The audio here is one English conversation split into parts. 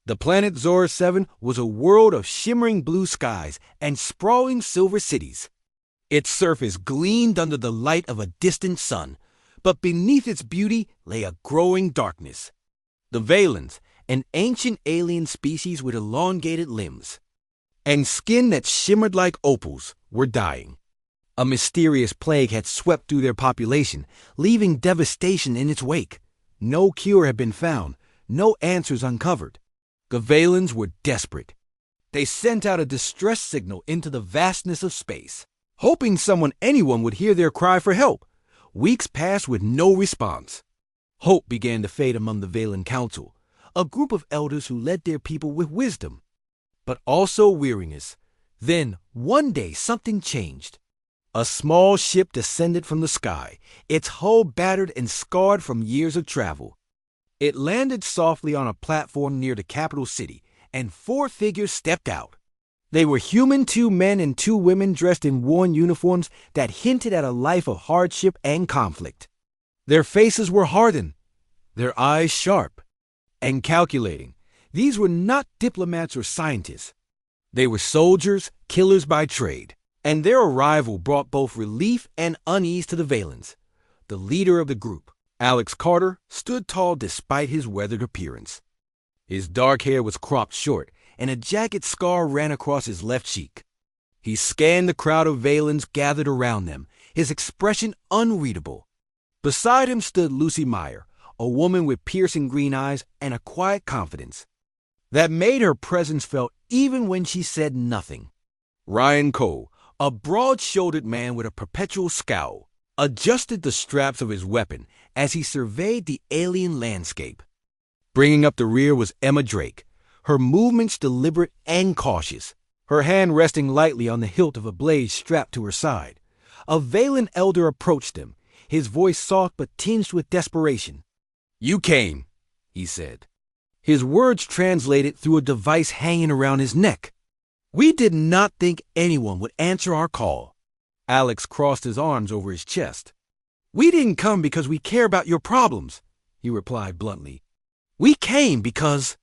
The planet Zora 7 was a world of shimmering blue skies and sprawling silver cities. Its surface gleamed under the light of a distant sun, but beneath its beauty lay a growing darkness. The Valens, an ancient alien species with elongated limbs and skin that shimmered like opals, were dying. A mysterious plague had swept through their population, leaving devastation in its wake. No cure had been found, no answers uncovered. The Valens were desperate. They sent out a distress signal into the vastness of space, hoping anyone would hear their cry for help. Weeks passed with no response. Hope began to fade among the Valen Council, a group of elders who led their people with wisdom, but also weariness. Then, one day, something changed. A small ship descended from the sky, its hull battered and scarred from years of travel. It landed softly on a platform near the capital city, and 4 figures stepped out. They were human 2 men and 2 women dressed in worn uniforms that hinted at a life of hardship and conflict. Their faces were hardened, their eyes sharp and calculating. These were not diplomats or scientists. They were soldiers, killers by trade, and their arrival brought both relief and unease to the Valens. The leader of the group, Alex Carter, stood tall despite his weathered appearance. His dark hair was cropped short, and a jagged scar ran across his left cheek. He scanned the crowd of Valens gathered around them, his expression unreadable. Beside him stood Lucy Meyer, a woman with piercing green eyes and a quiet confidence that made her presence felt even when she said nothing. Ryan Cole, a broad-shouldered man with a perpetual scowl, adjusted the straps of his weapon as he surveyed the alien landscape. Bringing up the rear was Emma Drake, her movements deliberate and cautious, her hand resting lightly on the hilt of a blade strapped to her side. A Valen elder approached them, his voice soft but tinged with desperation. "You came," he said. His words translated through a device hanging around his neck. "We did not think anyone would answer our call." Alex crossed his arms over his chest. "We didn't come because we care about your problems," he replied bluntly. "We came because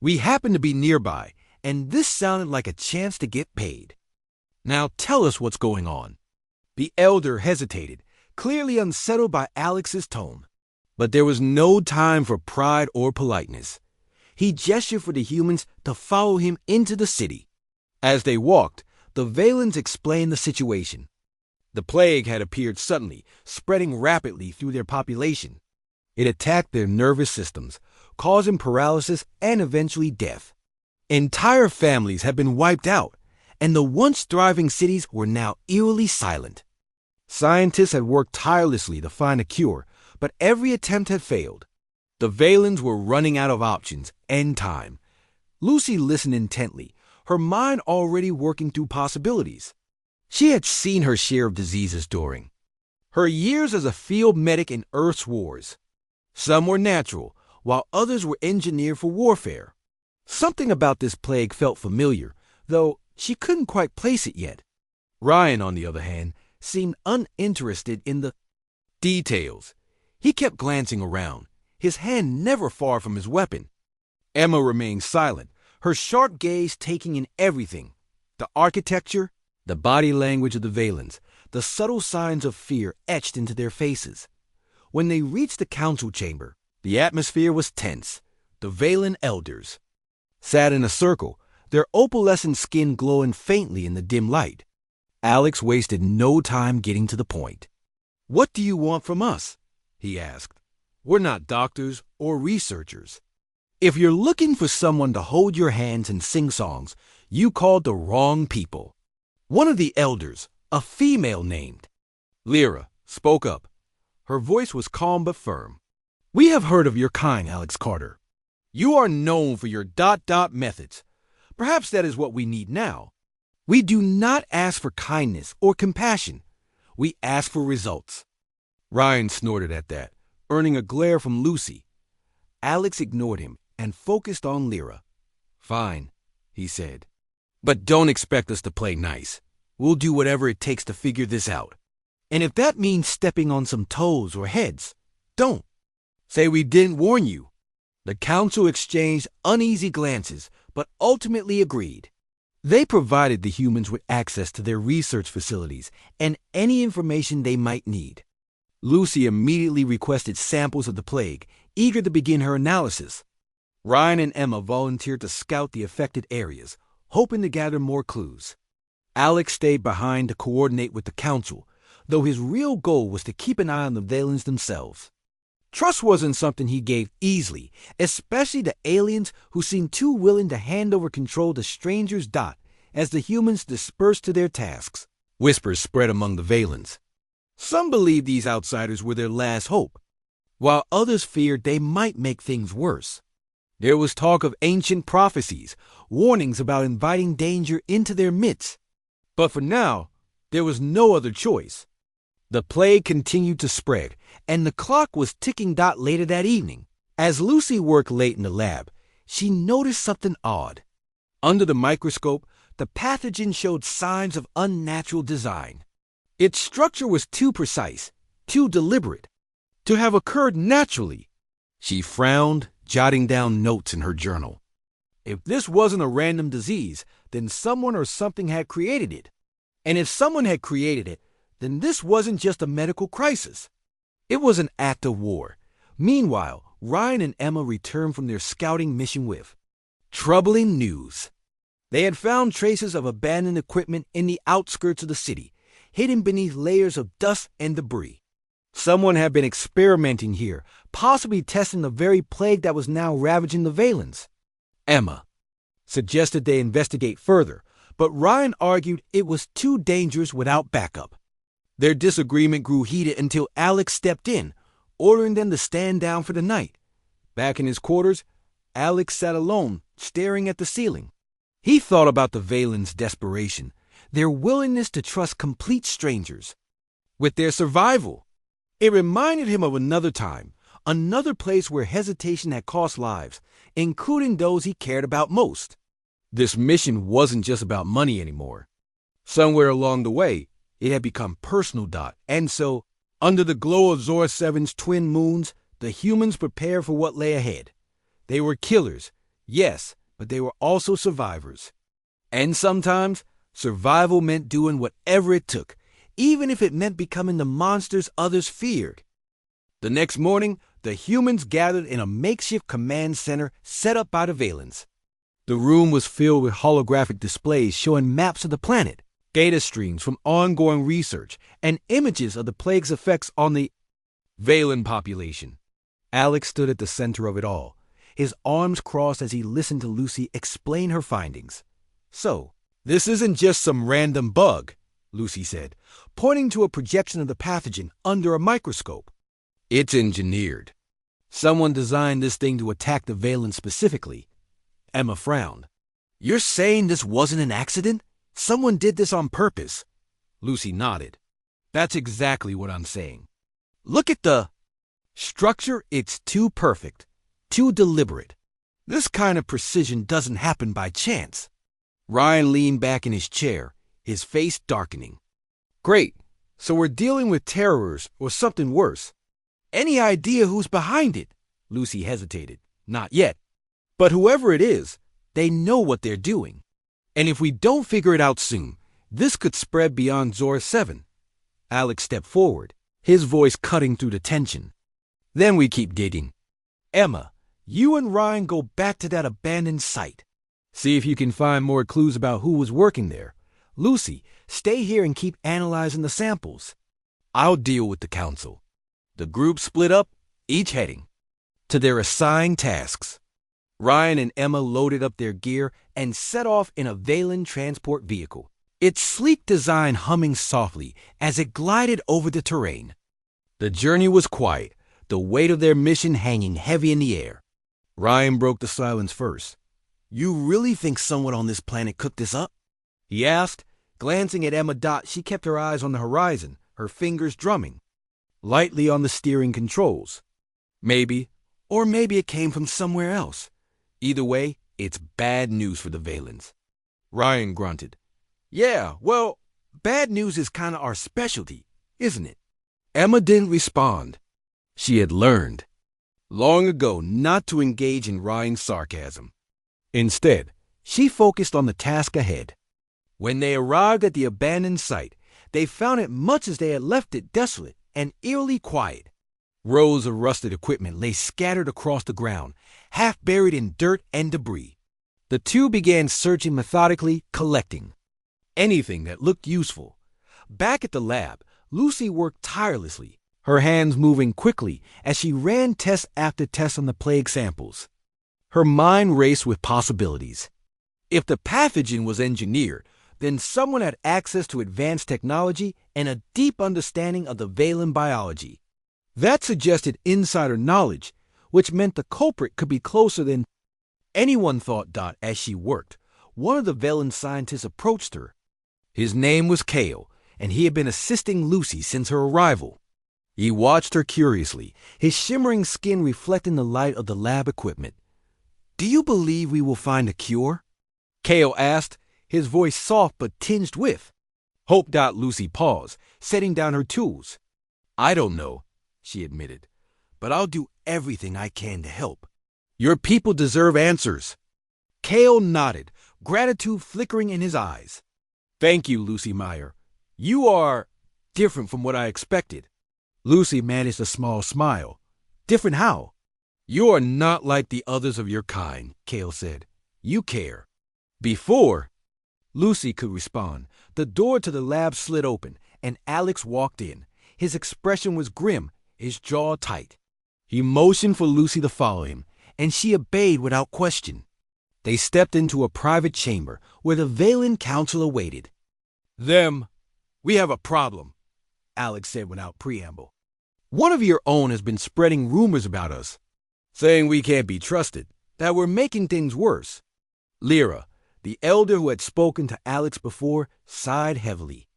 we happened to be nearby, and this sounded like a chance to get paid. Now tell us what's going on." The elder hesitated, clearly unsettled by Alex's tone. But there was no time for pride or politeness. He gestured for the humans to follow him into the city. As they walked, the Valens explained the situation. The plague had appeared suddenly, spreading rapidly through their population. It attacked their nervous systems, causing paralysis and eventually death. Entire families had been wiped out, and the once thriving cities were now eerily silent. Scientists had worked tirelessly to find a cure, but every attempt had failed. The Valens were running out of options and time. Lucy listened intently, her mind already working through possibilities. She had seen her share of diseases during her years as a field medic in Earth's wars. Some were natural, while others were engineered for warfare. Something about this plague felt familiar, though she couldn't quite place it yet. Ryan, on the other hand, seemed uninterested in the details. He kept glancing around, his hand never far from his weapon. Emma remained silent, her sharp gaze taking in everything: the architecture, the body language of the Valens, the subtle signs of fear etched into their faces. When they reached the council chamber, the atmosphere was tense. The Valen elders sat in a circle, their opalescent skin glowing faintly in the dim light. Alex wasted no time getting to the point. "What do you want from us?" he asked. "We're not doctors or researchers. If you're looking for someone to hold your hands and sing songs, you called the wrong people." One of the elders, a female named Lyra, spoke up. Her voice was calm but firm. "We have heard of your kind, Alex Carter. You are known for your ... methods. Perhaps that is what we need now. We do not ask for kindness or compassion. We ask for results." Ryan snorted at that, earning a glare from Lucy. Alex ignored him and focused on Lyra. "Fine," he said. "But don't expect us to play nice. We'll do whatever it takes to figure this out. And if that means stepping on some toes or heads, don't. Say we didn't warn you. The council exchanged uneasy glances, but ultimately agreed. They provided the humans with access to their research facilities and any information they might need. Lucy immediately requested samples of the plague, eager to begin her analysis. Ryan and Emma volunteered to scout the affected areas, hoping to gather more clues. Alex stayed behind to coordinate with the council, though his real goal was to keep an eye on the Valens themselves. Trust wasn't something he gave easily, especially to aliens who seemed too willing to hand over control to strangers. As the humans dispersed to their tasks, whispers spread among the Valens. Some believed these outsiders were their last hope, while others feared they might make things worse. There was talk of ancient prophecies, warnings about inviting danger into their midst. But for now, there was no other choice. The plague continued to spread, and the clock was ticking. Later that evening, as Lucy worked late in the lab, she noticed something odd. Under the microscope, the pathogen showed signs of unnatural design. Its structure was too precise, too deliberate, to have occurred naturally. She frowned, jotting down notes in her journal. If this wasn't a random disease, then someone or something had created it. And if someone had created it, then this wasn't just a medical crisis. It was an act of war. Meanwhile, Ryan and Emma returned from their scouting mission with troubling news. They had found traces of abandoned equipment in the outskirts of the city, hidden beneath layers of dust and debris. Someone had been experimenting here, possibly testing the very plague that was now ravaging the Valens. Emma suggested they investigate further, but Ryan argued it was too dangerous without backup. Their disagreement grew heated until Alex stepped in, ordering them to stand down for the night. Back in his quarters, Alex sat alone, staring at the ceiling. He thought about the Valens' desperation, their willingness to trust complete strangers with their survival. It reminded him of another time, another place where hesitation had cost lives, including those he cared about most. This mission wasn't just about money anymore. Somewhere along the way, it had become personal. And so, under the glow of Zora 7's twin moons, the humans prepared for what lay ahead. They were killers, yes, but they were also survivors. And sometimes, survival meant doing whatever it took, even if it meant becoming the monsters others feared. The next morning, the humans gathered in a makeshift command center set up by the Valens. The room was filled with holographic displays showing maps of the planet, data streams from ongoing research, and images of the plague's effects on the Valen population. Alex stood at the center of it all, his arms crossed as he listened to Lucy explain her findings. So, this isn't just some random bug, Lucy said, pointing to a projection of the pathogen under a microscope. It's engineered. Someone designed this thing to attack the Valen specifically. Emma frowned. You're saying this wasn't an accident? Someone did this on purpose. Lucy nodded. That's exactly what I'm saying. Look at the structure. It's too perfect, too deliberate. This kind of precision doesn't happen by chance. Ryan leaned back in his chair, his face darkening. Great. So we're dealing with terrorists or something worse. Any idea who's behind it? Lucy hesitated. Not yet. But whoever it is, they know what they're doing. And if we don't figure it out soon, this could spread beyond Zora 7. Alex stepped forward, his voice cutting through the tension. Then we keep digging. Emma, you and Ryan go back to that abandoned site. See if you can find more clues about who was working there. Lucy, stay here and keep analyzing the samples. I'll deal with the council. The group split up, each heading to their assigned tasks. Ryan and Emma loaded up their gear and set off in a Valen transport vehicle, its sleek design humming softly as it glided over the terrain. The journey was quiet, the weight of their mission hanging heavy in the air. Ryan broke the silence first. You really think someone on this planet cooked this up? He asked, glancing at Emma. She kept her eyes on the horizon, her fingers drumming lightly on the steering controls. Maybe, or maybe it came from somewhere else. Either way, it's bad news for the Valens. Ryan grunted. Yeah, well, bad news is kind of our specialty, isn't it? Emma didn't respond. She had learned. long ago not to engage in Ryan's sarcasm. Instead, she focused on the task ahead. When they arrived at the abandoned site, they found it much as they had left it, desolate and eerily quiet. Rows of rusted equipment lay scattered across the ground, half buried in dirt and debris. The two began searching methodically, collecting anything that looked useful. Back at the lab, Lucy worked tirelessly, her hands moving quickly as she ran test after test on the plague samples. Her mind raced with possibilities. If the pathogen was engineered, then someone had access to advanced technology and a deep understanding of the Valen biology. That suggested insider knowledge, which meant the culprit could be closer than anyone thought. As she worked, one of the Valen scientists approached her. His name was Kale, and he had been assisting Lucy since her arrival. He watched her curiously, his shimmering skin reflecting the light of the lab equipment. "Do you believe we will find a cure?" Kale asked, his voice soft but tinged with hope. Lucy paused, setting down her tools. "I don't know," she admitted, "but I'll do everything I can to help. Your people deserve answers." Kale nodded, gratitude flickering in his eyes. "Thank you, Lucy Meyer. You are different from what I expected." Lucy managed a small smile. "Different how?" "You are not like the others of your kind," Kale said. "You care." Before Lucy could respond, the door to the lab slid open, and Alex walked in. His expression was grim, his jaw tight. He motioned for Lucy to follow him, and she obeyed without question. They stepped into a private chamber where the Valen Council awaited. "We have a problem," Alex said without preamble. "One of your own has been spreading rumors about us, saying we can't be trusted, that we're making things worse." Lyra, the elder who had spoken to Alex before, sighed heavily.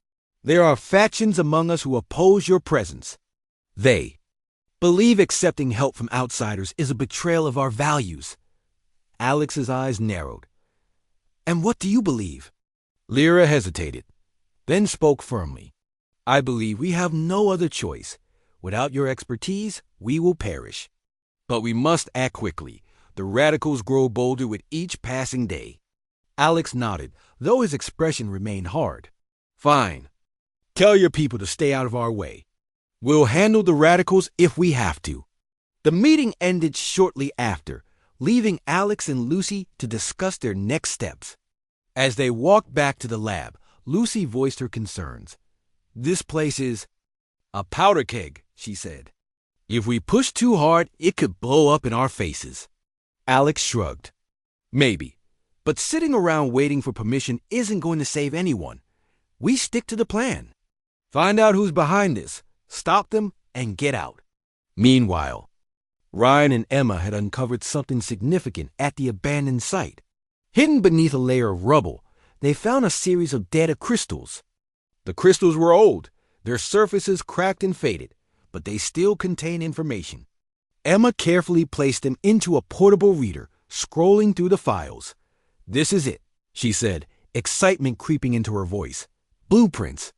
"There are factions among us who oppose your presence. They believe accepting help from outsiders is a betrayal of our values." Alex's eyes narrowed. "And what do you believe?" Lyra hesitated, then spoke firmly. "I believe we have no other choice. Without your expertise, we will perish. But we must act quickly. The radicals grow bolder with each passing day." Alex nodded, though his expression remained hard. "Fine. Tell your people to stay out of our way. We'll handle the radicals if we have to." The meeting ended shortly after, leaving Alex and Lucy to discuss their next steps. As they walked back to the lab, Lucy voiced her concerns. "This place is a powder keg," she said. "If we push too hard, it could blow up in our faces." Alex shrugged. "Maybe. But sitting around waiting for permission isn't going to save anyone. We stick to the plan. Find out who's behind this, stop them, and get out." Meanwhile, Ryan and Emma had uncovered something significant at the abandoned site. Hidden beneath a layer of rubble, they found a series of data crystals. The crystals were old, their surfaces cracked and faded, but they still contained information. Emma carefully placed them into a portable reader, scrolling through the files. "This is it," she said, excitement creeping into her voice. "Blueprints,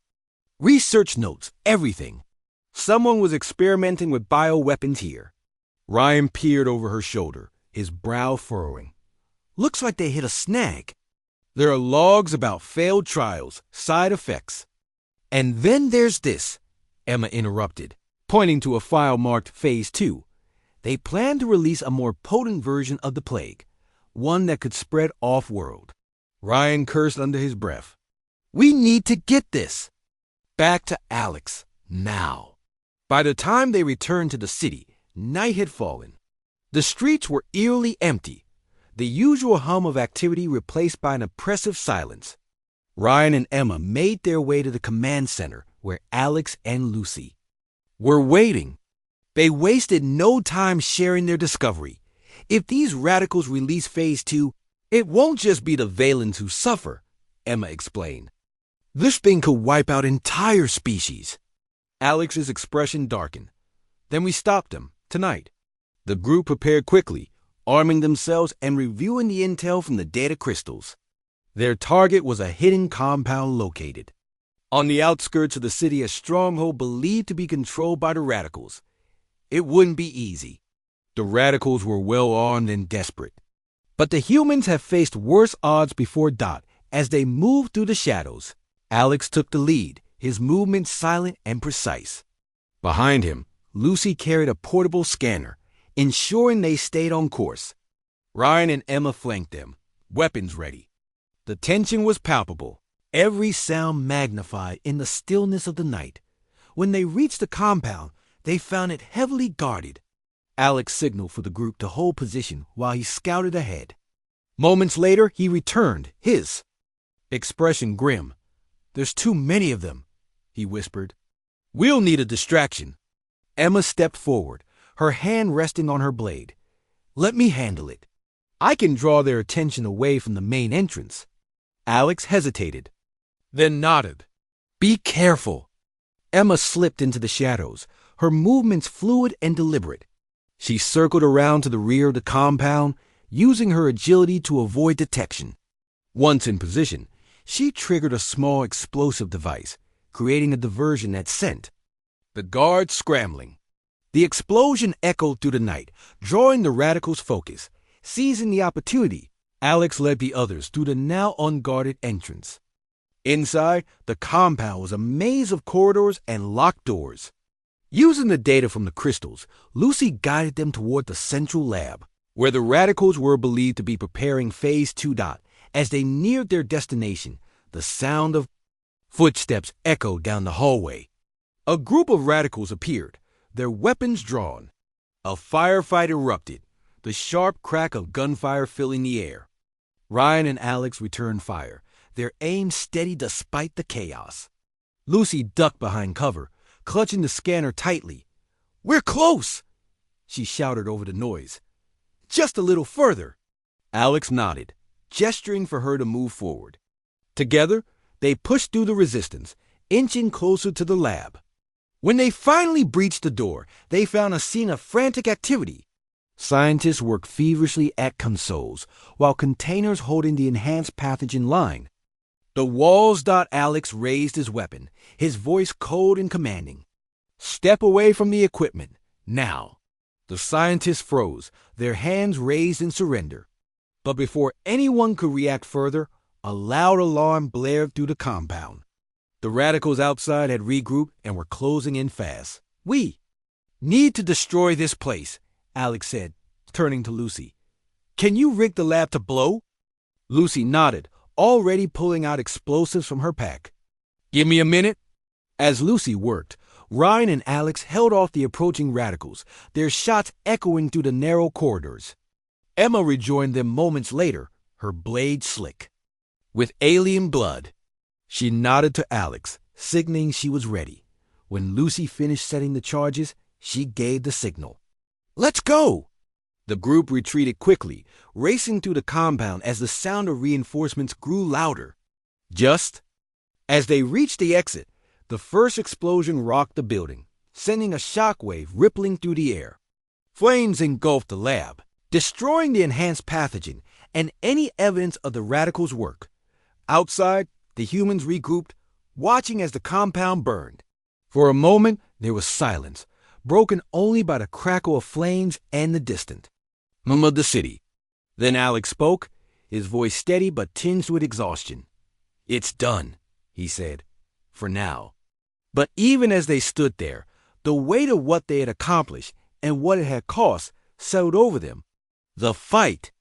research notes, everything. Someone was experimenting with bioweapons here." Ryan peered over her shoulder, his brow furrowing. "Looks like they hit a snag. There are logs about failed trials, side effects." "And then there's this," Emma interrupted, pointing to a file marked Phase 2. "They plan to release a more potent version of the plague, one that could spread off-world." Ryan cursed under his breath. "We need to get this back to Alex, now." By the time they returned to the city, night had fallen. The streets were eerily empty, the usual hum of activity replaced by an oppressive silence. Ryan and Emma made their way to the command center where Alex and Lucy were waiting. They wasted no time sharing their discovery. "If these radicals release Phase 2, it won't just be the Valens who suffer," Emma explained. "This thing could wipe out entire species." Alex's expression darkened. "Then we stop them, tonight." The group prepared quickly, arming themselves and reviewing the intel from the data crystals. Their target was a hidden compound located on the outskirts of the city, a stronghold believed to be controlled by the radicals. It wouldn't be easy. The radicals were well armed and desperate. But the humans have faced worse odds before. As they moved through the shadows, Alex took the lead, his movements silent and precise. Behind him, Lucy carried a portable scanner, ensuring they stayed on course. Ryan and Emma flanked them, weapons ready. The tension was palpable, every sound magnified in the stillness of the night. When they reached the compound, they found it heavily guarded. Alex signaled for the group to hold position while he scouted ahead. Moments later, he returned, his expression grim. "There's too many of them," he whispered. "We'll need a distraction." Emma stepped forward, her hand resting on her blade. "Let me handle it. I can draw their attention away from the main entrance." Alex hesitated, then nodded. "Be careful." Emma slipped into the shadows, her movements fluid and deliberate. She circled around to the rear of the compound, using her agility to avoid detection. Once in position, she triggered a small explosive device, creating a diversion that sent the guards scrambling. The explosion echoed through the night, drawing the radicals' focus. Seizing the opportunity, Alex led the others through the now unguarded entrance. Inside, the compound was a maze of corridors and locked doors. Using the data from the crystals, Lucy guided them toward the central lab, where the radicals were believed to be preparing Phase 2. As they neared their destination, the sound of footsteps echoed down the hallway. A group of radicals appeared, their weapons drawn. A firefight erupted, the sharp crack of gunfire filling the air. Ryan and Alex returned fire, their aim steady despite the chaos. Lucy ducked behind cover, clutching the scanner tightly. "We're close!" she shouted over the noise. "Just a little further." Alex nodded, gesturing for her to move forward. Together, they pushed through the resistance, inching closer to the lab. When they finally breached the door, they found a scene of frantic activity. Scientists worked feverishly at consoles, while containers holding the enhanced pathogen line. "The walls." Alex raised his weapon, his voice cold and commanding. "Step away from the equipment, now." The scientists froze, their hands raised in surrender. But before anyone could react further, a loud alarm blared through the compound. The radicals outside had regrouped and were closing in fast. "We need to destroy this place," Alex said, turning to Lucy. "Can you rig the lab to blow?" Lucy nodded, already pulling out explosives from her pack. "Give me a minute." As Lucy worked, Ryan and Alex held off the approaching radicals, their shots echoing through the narrow corridors. Emma rejoined them moments later, her blade slick with alien blood. She nodded to Alex, signaling she was ready. When Lucy finished setting the charges, she gave the signal. "Let's go!" The group retreated quickly, racing through the compound as the sound of reinforcements grew louder. Just as they reached the exit, the first explosion rocked the building, sending a shockwave rippling through the air. Flames engulfed the lab, destroying the enhanced pathogen and any evidence of the radicals' work. Outside, the humans regrouped, watching as the compound burned. For a moment, there was silence, broken only by the crackle of flames and the distant hum of the city. Then Alex spoke, his voice steady but tinged with exhaustion. "It's done," he said, "for now." But even as they stood there, the weight of what they had accomplished and what it had cost settled over them. The fight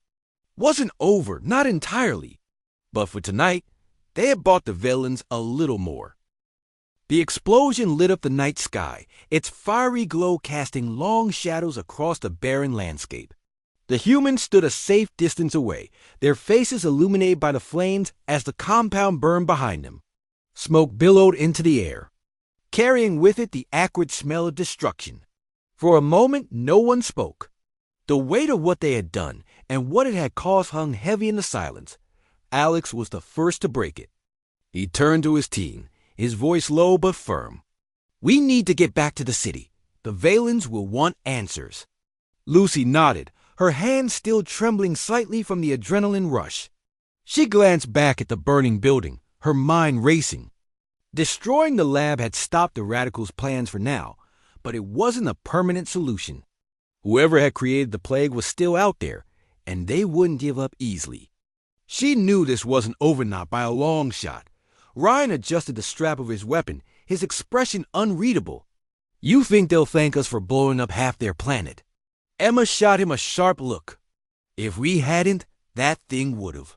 wasn't over, not entirely. But for tonight, they had bought the villains a little more. The explosion lit up the night sky, its fiery glow casting long shadows across the barren landscape. The humans stood a safe distance away, their faces illuminated by the flames as the compound burned behind them. Smoke billowed into the air, carrying with it the acrid smell of destruction. For a moment, no one spoke. The weight of what they had done and what it had cost hung heavy in the silence. Alex was the first to break it. He turned to his team, his voice low but firm. "We need to get back to the city. The Valens will want answers." Lucy nodded, her hands still trembling slightly from the adrenaline rush. She glanced back at the burning building, her mind racing. Destroying the lab had stopped the radicals' plans for now, but it wasn't a permanent solution. Whoever had created the plague was still out there, and they wouldn't give up easily. She knew this wasn't over not by a long shot. Ryan adjusted the strap of his weapon, his expression unreadable. You think they'll thank us for blowing up half their planet? Emma shot him a sharp look. If we hadn't, that thing would've.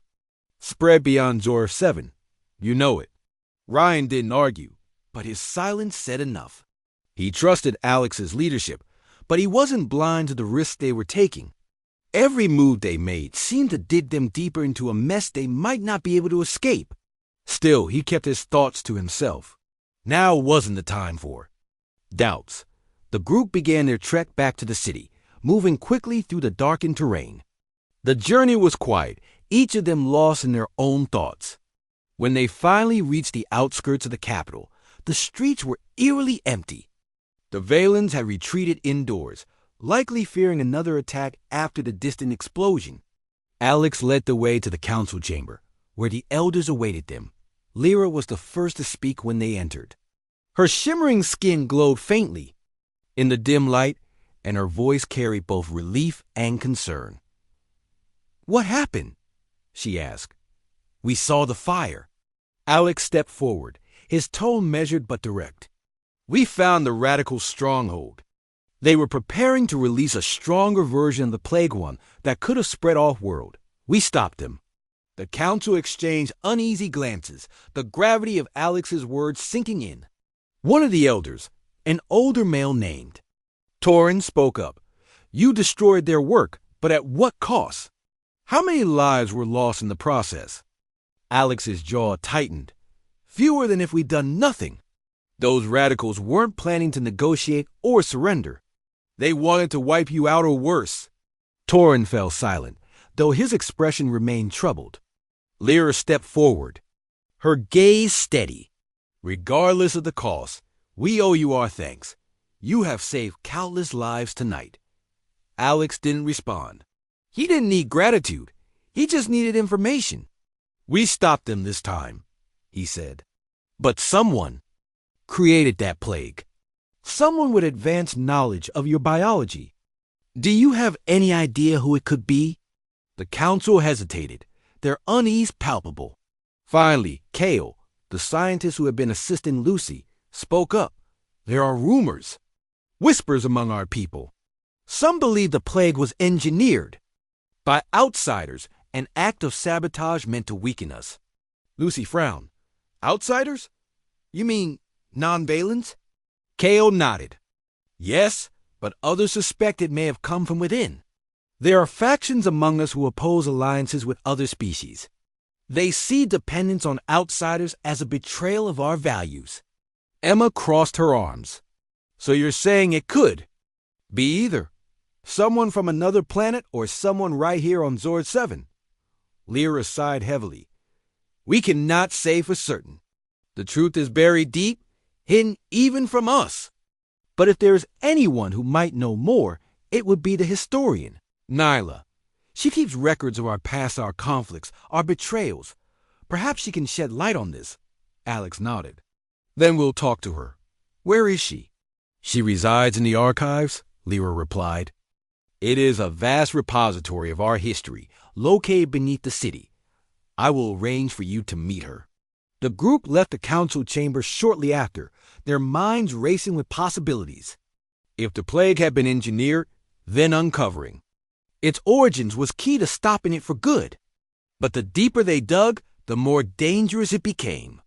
Spread beyond Zor 7. You know it. Ryan didn't argue, but his silence said enough. He trusted Alex's leadership, but he wasn't blind to the risks they were taking. Every move they made seemed to dig them deeper into a mess they might not be able to escape. Still, he kept his thoughts to himself. Now wasn't the time for doubts. The group began their trek back to the city, moving quickly through the darkened terrain. The journey was quiet, each of them lost in their own thoughts. When they finally reached the outskirts of the capital, the streets were eerily empty. The Valens had retreated indoors, likely fearing another attack after the distant explosion. Alex led the way to the council chamber, where the elders awaited them. Lyra was the first to speak when they entered. Her shimmering skin glowed faintly in the dim light, and her voice carried both relief and concern. "What happened?" she asked. "We saw the fire." Alex stepped forward, his tone measured but direct. "We found the radical stronghold. They were preparing to release a stronger version of the Plague One that could have spread off-world. We stopped them." The council exchanged uneasy glances, the gravity of Alex's words sinking in. One of the elders, an older male named Torin, spoke up. "You destroyed their work, but at what cost? How many lives were lost in the process?" Alex's jaw tightened. "Fewer than if we'd done nothing. Those radicals weren't planning to negotiate or surrender. They wanted to wipe you out or worse." Torin fell silent, though his expression remained troubled. Lyra stepped forward, her gaze steady. "Regardless of the cost, we owe you our thanks. You have saved countless lives tonight." Alex didn't respond. He didn't need gratitude. He just needed information. "We stopped them this time," he said. "But someone created that plague. Someone with advanced knowledge of your biology. Do you have any idea who it could be?" The council hesitated, their unease palpable. Finally, Kale, the scientist who had been assisting Lucy, spoke up. "There are rumors, whispers among our people. Some believe the plague was engineered by outsiders, an act of sabotage meant to weaken us." Lucy frowned. "Outsiders? You mean non-Valens?" Kale nodded. "Yes, but others suspect it may have come from within. There are factions among us who oppose alliances with other species. They see dependence on outsiders as a betrayal of our values." Emma crossed her arms. "So you're saying it could be either someone from another planet or someone right here on Zord 7. Lyra sighed heavily. "We cannot say for certain. The truth is buried deep, hidden even from us. But if there is anyone who might know more, it would be the historian, Nyla. She keeps records of our conflicts, our betrayals. Perhaps she can shed light on this." Alex nodded. "Then we'll talk to her. Where is she?" "She resides in the archives," Lyra replied. "It is a vast repository of our history, located beneath the city. I will arrange for you to meet her." The group left the council chamber shortly after, their minds racing with possibilities. If the plague had been engineered, then uncovering its origins was key to stopping it for good. But the deeper they dug, the more dangerous it became.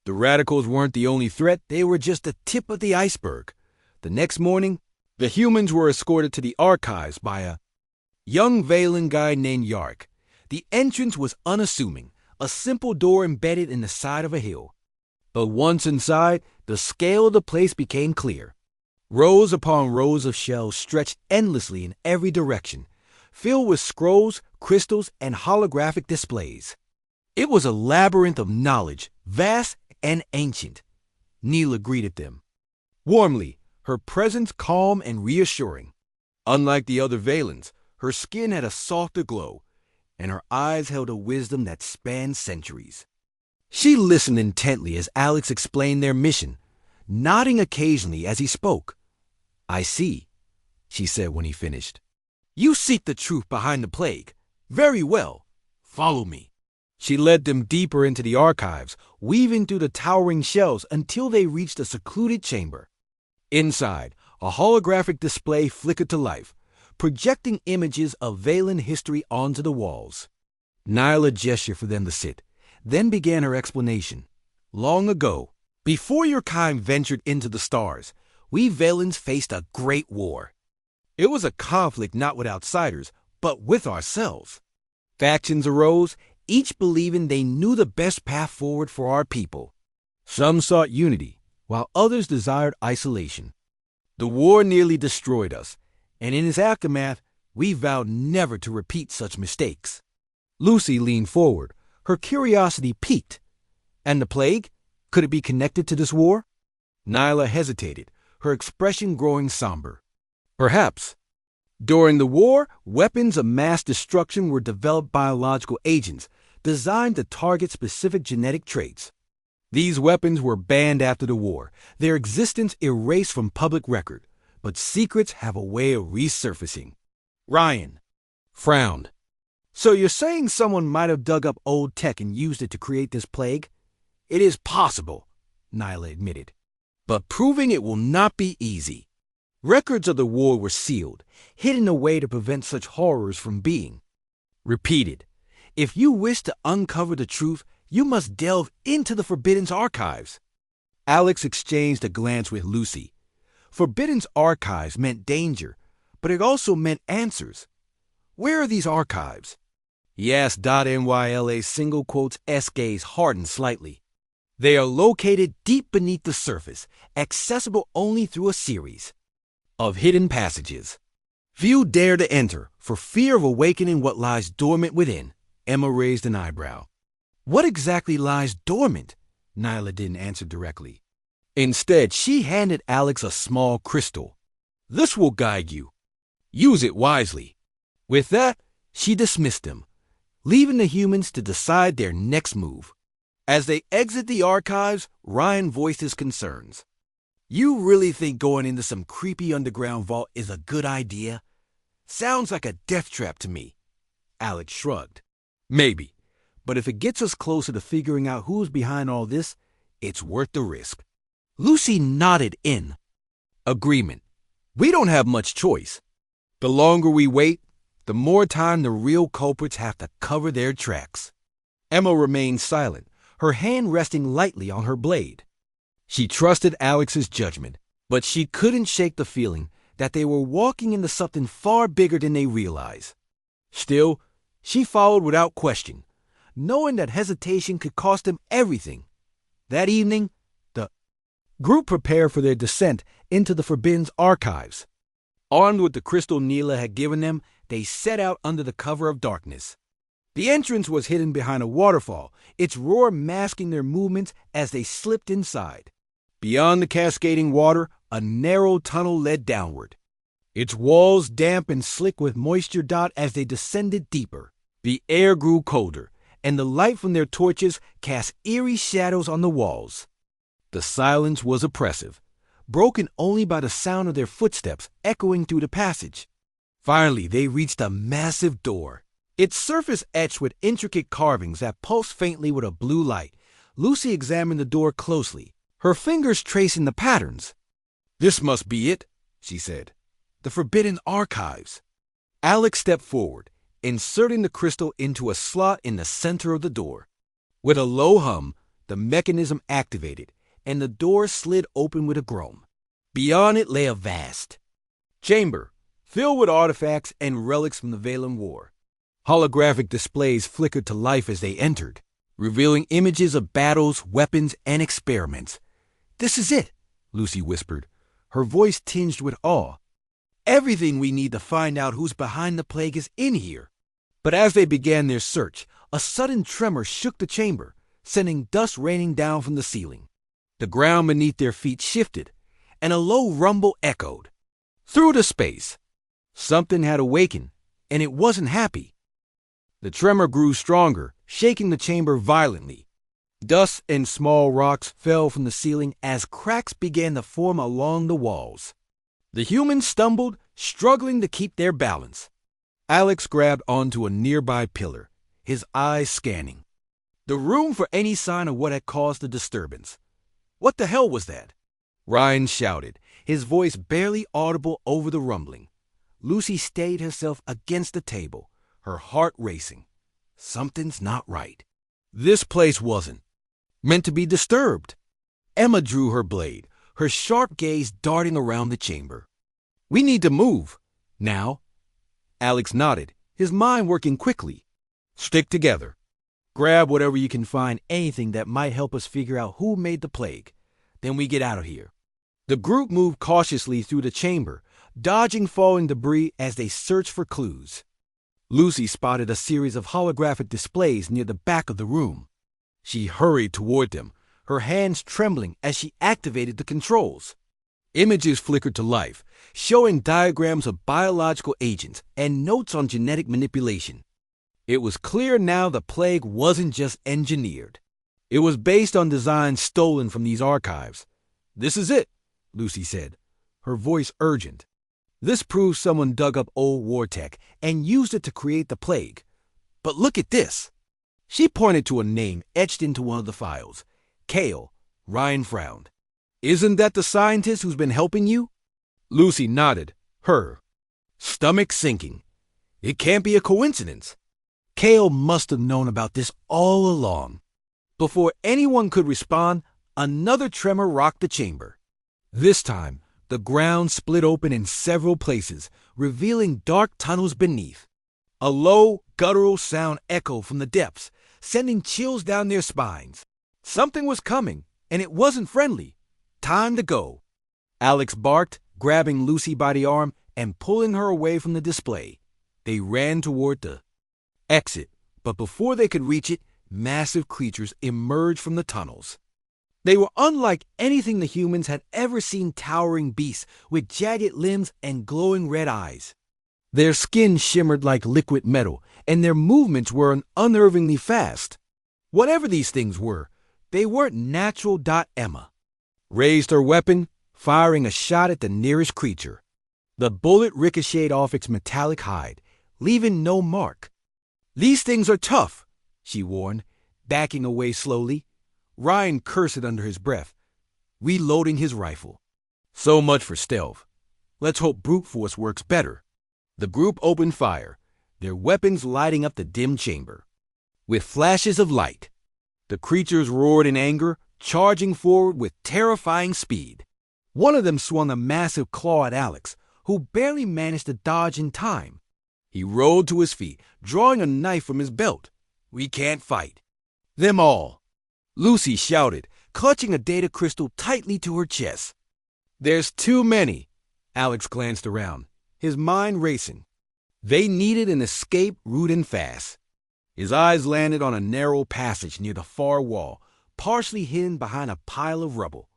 The radicals weren't the only threat, they were just the tip of the iceberg. The next morning, the humans were escorted to the archives by a young Valen guy named Yark. The entrance was unassuming, a simple door embedded in the side of a hill. But once inside, the scale of the place became clear. Rows upon rows of shelves stretched endlessly in every direction, filled with scrolls, crystals, and holographic displays. It was a labyrinth of knowledge, vast and ancient. Neela greeted them warmly, her presence calm and reassuring. Unlike the other Valens, her skin had a softer glow, and her eyes held a wisdom that spanned centuries. She listened intently as Alex explained their mission, nodding occasionally as he spoke. "I see," she said when he finished. You seek the truth behind the plague. Very well. Follow me. She led them deeper into the archives, weaving through the towering shelves until they reached a secluded chamber. Inside, a holographic display flickered to life, projecting images of Valen history onto the walls. Nyla gestured for them to sit, then began her explanation. Long ago, before your kind ventured into the stars, we Valens faced a great war. It was a conflict not with outsiders, but with ourselves. Factions arose, each believing they knew the best path forward for our people. Some sought unity, while others desired isolation. The war nearly destroyed us, and in its aftermath, we vowed never to repeat such mistakes. Lucy leaned forward, her curiosity piqued. And the plague? Could it be connected to this war? Nyla hesitated, her expression growing somber. Perhaps. During the war, weapons of mass destruction were developed biological agents designed to target specific genetic traits. These weapons were banned after the war, their existence erased from public record, but secrets have a way of resurfacing. Ryan frowned. So you're saying someone might have dug up old tech and used it to create this plague? It is possible, Nyla admitted. But proving it will not be easy. Records of the war were sealed, hidden away to prevent such horrors from being repeated. If you wish to uncover the truth, you must delve into the Forbidden's archives. Alex exchanged a glance with Lucy. Forbidden's archives meant danger, but it also meant answers. Where are these archives? He asked .nyla single quotes S gaze hardened slightly. They are located deep beneath the surface, accessible only through a series of hidden passages. Few dare to enter for fear of awakening what lies dormant within. Emma raised an eyebrow. What exactly lies dormant? Nyla didn't answer directly. Instead, she handed Alex a small crystal. This will guide you. Use it wisely. With that, she dismissed them, leaving the humans to decide their next move. As they exit the archives, Ryan voiced his concerns. You really think going into some creepy underground vault is a good idea? Sounds like a death trap to me. Alex shrugged. Maybe, but if it gets us closer to figuring out who's behind all this, it's worth the risk. Lucy nodded in agreement. We don't have much choice. The longer we wait, the more time the real culprits have to cover their tracks. Emma remained silent, her hand resting lightly on her blade. She trusted Alex's judgment, but she couldn't shake the feeling that they were walking into something far bigger than they realized. Still, she followed without question, knowing that hesitation could cost them everything. That evening, the group prepared for their descent into the Forbidden's archives. Armed with the crystal Nyla had given them, they set out under the cover of darkness. The entrance was hidden behind a waterfall, its roar masking their movements as they slipped inside. Beyond the cascading water, a narrow tunnel led downward. Its walls damp and slick with moisture as they descended deeper. The air grew colder, and the light from their torches cast eerie shadows on the walls. The silence was oppressive, broken only by the sound of their footsteps echoing through the passage. Finally, they reached a massive door. Its surface etched with intricate carvings that pulsed faintly with a blue light. Lucy examined the door closely, her fingers tracing the patterns. This must be it, she said. The Forbidden Archives. Alex stepped forward, inserting the crystal into a slot in the center of the door. With a low hum, the mechanism activated, and the door slid open with a groan. Beyond it lay a vast chamber, filled with artifacts and relics from the Valen War. Holographic displays flickered to life as they entered, revealing images of battles, weapons, and experiments. This is it, Lucy whispered, her voice tinged with awe. Everything we need to find out who's behind the plague is in here. But as they began their search, a sudden tremor shook the chamber, sending dust raining down from the ceiling. The ground beneath their feet shifted, and a low rumble echoed. Through the space, something had awakened, and it wasn't happy. The tremor grew stronger, shaking the chamber violently. Dust and small rocks fell from the ceiling as cracks began to form along the walls. The humans stumbled, struggling to keep their balance. Alex grabbed onto a nearby pillar, his eyes scanning the room for any sign of what had caused the disturbance. What the hell was that? Ryan shouted, his voice barely audible over the rumbling. Lucy stayed herself against the table, her heart racing. Something's not right. This place wasn't meant to be disturbed. Emma drew her blade, her sharp gaze darting around the chamber. We need to move. Now. Alex nodded, his mind working quickly. Stick together. Grab whatever you can find, anything that might help us figure out who made the plague. Then we get out of here. The group moved cautiously through the chamber, dodging falling debris as they searched for clues. Lucy spotted a series of holographic displays near the back of the room. She hurried toward them, her hands trembling as she activated the controls. Images flickered to life, showing diagrams of biological agents and notes on genetic manipulation. It was clear now the plague wasn't just engineered. It was based on designs stolen from these archives. This is it, Lucy said, her voice urgent. This proves someone dug up old war tech and used it to create the plague. But look at this. She pointed to a name etched into one of the files. Kale. Ryan frowned. Isn't that the scientist who's been helping you? Lucy nodded, her stomach sinking. It can't be a coincidence. Kale must have known about this all along. Before anyone could respond, another tremor rocked the chamber. This time, the ground split open in several places, revealing dark tunnels beneath. A low, guttural sound echoed from the depths, sending chills down their spines. Something was coming, and it wasn't friendly. Time to go. Alex barked, grabbing Lucy by the arm and pulling her away from the display. They ran toward the exit, but before they could reach it, massive creatures emerged from the tunnels. They were unlike anything the humans had ever seen, towering beasts with jagged limbs and glowing red eyes. Their skin shimmered like liquid metal, and their movements were unnervingly fast. Whatever these things were, they weren't natural. Emma raised her weapon, firing a shot at the nearest creature. The bullet ricocheted off its metallic hide, leaving no mark. These things are tough, she warned, backing away slowly. Ryan cursed under his breath, reloading his rifle. So much for stealth. Let's hope brute force works better. The group opened fire, their weapons lighting up the dim chamber. With flashes of light, the creatures roared in anger, charging forward with terrifying speed. One of them swung a massive claw at Alex, who barely managed to dodge in time. He rolled to his feet, drawing a knife from his belt. We can't fight them all, Lucy shouted, clutching a data crystal tightly to her chest. There's too many. Alex glanced around, his mind racing. They needed an escape route and fast. His eyes landed on a narrow passage near the far wall, partially hidden behind a pile of rubble.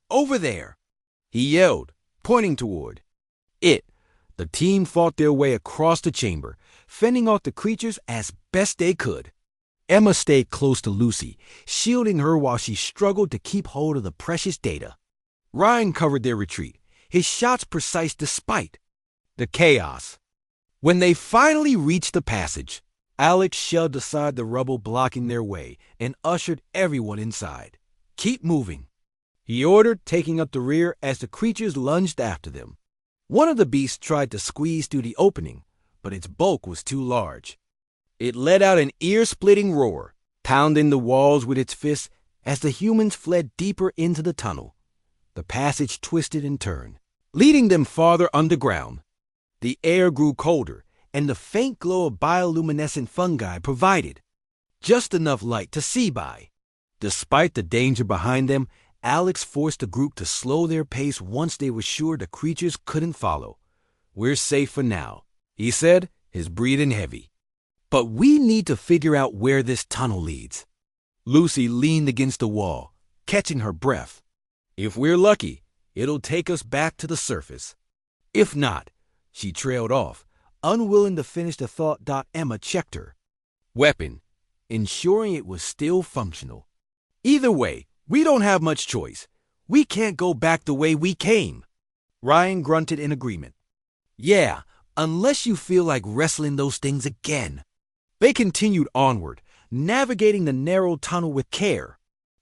Over there, he yelled, pointing toward it. The team fought their way across the chamber, fending off the creatures as best they could. Emma stayed close to Lucy, shielding her while she struggled to keep hold of the precious data. Ryan covered their retreat, his shots precise despite the chaos. When they finally reached the passage, Alex shoved aside the rubble blocking their way and ushered everyone inside. Keep moving, he ordered, taking up the rear as the creatures lunged after them. One of the beasts tried to squeeze through the opening, but its bulk was too large. It let out an ear-splitting roar, pounding the walls with its fists as the humans fled deeper into the tunnel. The passage twisted and turned, leading them farther underground. The air grew colder, and the faint glow of bioluminescent fungi provided just enough light to see by. Despite the danger behind them, Alex forced the group to slow their pace once they were sure the creatures couldn't follow. We're safe for now, he said, his breathing heavy. But we need to figure out where this tunnel leads. Lucy leaned against the wall, catching her breath. If we're lucky, it'll take us back to the surface. If not, she trailed off, unwilling to finish the thought. Emma checked her weapon, ensuring it was still functional. Either way, we don't have much choice. We can't go back the way we came. Ryan grunted in agreement. Yeah, unless you feel like wrestling those things again. They continued onward, navigating the narrow tunnel with care.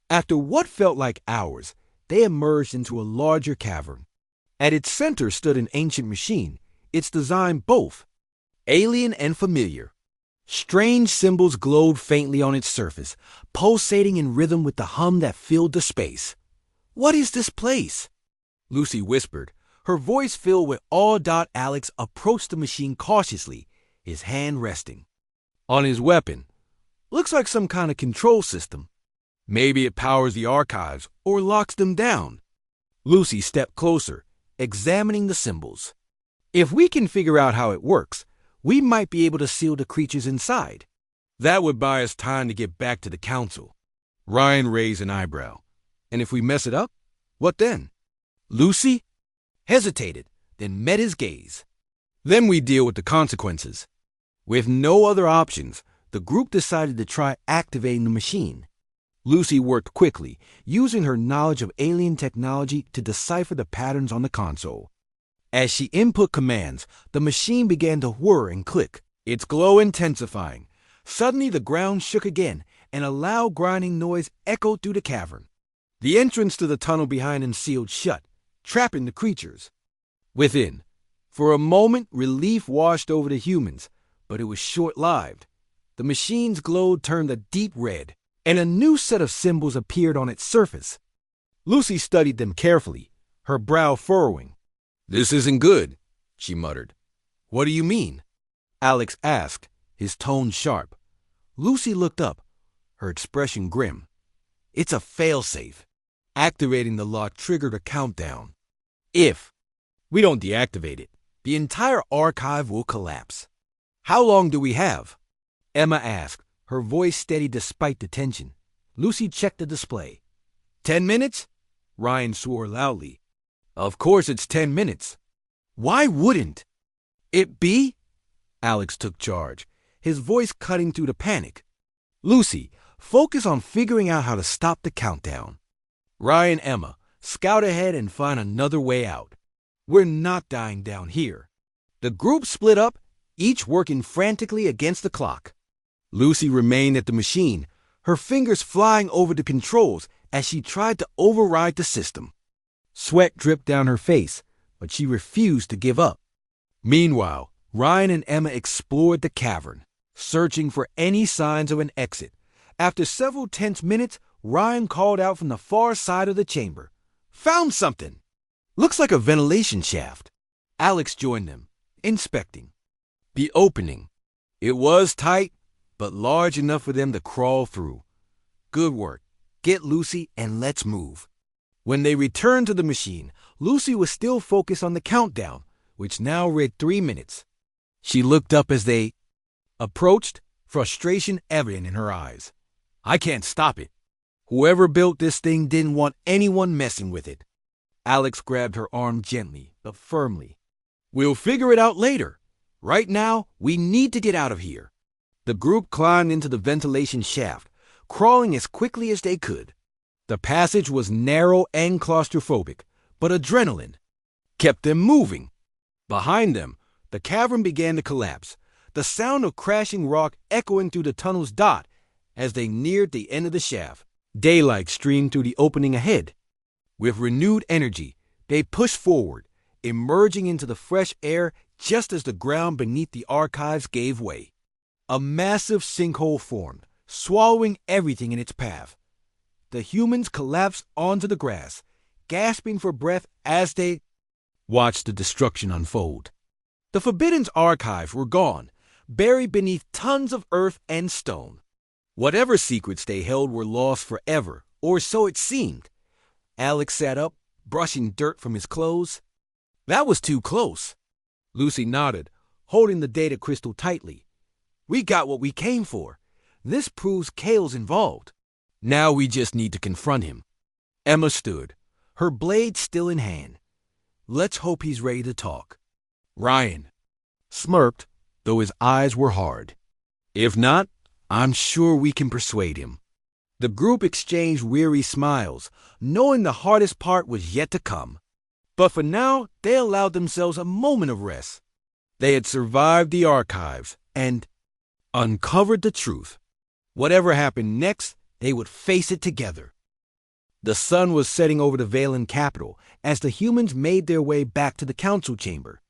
After what felt like hours, they emerged into a larger cavern. At its center stood an ancient machine, its design both alien and familiar. Strange symbols glowed faintly on its surface, pulsating in rhythm with the hum that filled the space. What is this place? Lucy whispered, her voice filled with awe. Alex approached the machine cautiously, his hand resting on his weapon. Looks like some kind of control system. Maybe it powers the archives or locks them down. Lucy stepped closer, examining the symbols. If we can figure out how it works, we might be able to seal the creatures inside. That would buy us time to get back to the council. Ryan raised an eyebrow. And if we mess it up, what then? Lucy hesitated, then met his gaze. Then we deal with the consequences. With no other options, the group decided to try activating the machine. Lucy worked quickly, using her knowledge of alien technology to decipher the patterns on the console. As she input commands, the machine began to whir and click, its glow intensifying. Suddenly the ground shook again, and a loud grinding noise echoed through the cavern. The entrance to the tunnel behind him sealed shut, trapping the creatures within. For a moment, relief washed over the humans, but it was short-lived. The machine's glow turned a deep red, and a new set of symbols appeared on its surface. Lucy studied them carefully, her brow furrowing. This isn't good, she muttered. What do you mean? Alex asked, his tone sharp. Lucy looked up, her expression grim. It's a failsafe. Activating the lock triggered a countdown. If we don't deactivate it, the entire archive will collapse. How long do we have? Emma asked, her voice steady despite the tension. Lucy checked the display. 10 minutes? Ryan swore loudly. Of course it's 10 minutes. Why wouldn't it be? Alex took charge, his voice cutting through the panic. Lucy, focus on figuring out how to stop the countdown. Ryan, Emma, scout ahead and find another way out. We're not dying down here. The group split up, each working frantically against the clock. Lucy remained at the machine, her fingers flying over the controls as she tried to override the system. Sweat dripped down her face, but she refused to give up. Meanwhile, Ryan and Emma explored the cavern, searching for any signs of an exit. After several tense minutes, Ryan called out from the far side of the chamber. Found something! Looks like a ventilation shaft. Alex joined them, inspecting the opening. It was tight, but large enough for them to crawl through. Good work. Get Lucy and let's move. When they returned to the machine, Lucy was still focused on the countdown, which now read 3 minutes. She looked up as they approached, frustration evident in her eyes. I can't stop it. Whoever built this thing didn't want anyone messing with it. Alex grabbed her arm gently, but firmly. We'll figure it out later. Right now, we need to get out of here. The group climbed into the ventilation shaft, crawling as quickly as they could. The passage was narrow and claustrophobic, but adrenaline kept them moving. Behind them, the cavern began to collapse, the sound of crashing rock echoing through the tunnel's dot as they neared the end of the shaft. Daylight streamed through the opening ahead. With renewed energy, they pushed forward, emerging into the fresh air just as the ground beneath the archives gave way. A massive sinkhole formed, swallowing everything in its path. The humans collapsed onto the grass, gasping for breath as they watched the destruction unfold. The Forbidden's archives were gone, buried beneath tons of earth and stone. Whatever secrets they held were lost forever, or so it seemed. Alex sat up, brushing dirt from his clothes. That was too close. Lucy nodded, holding the data crystal tightly. We got what we came for. This proves Kale's involved. Now we just need to confront him. Emma stood, her blade still in hand. Let's hope he's ready to talk. Ryan smirked, though his eyes were hard. If not, I'm sure we can persuade him. The group exchanged weary smiles, knowing the hardest part was yet to come. But for now, they allowed themselves a moment of rest. They had survived the archives and uncovered the truth. Whatever happened next, they would face it together. The sun was setting over the Valen capital as the humans made their way back to the council chamber.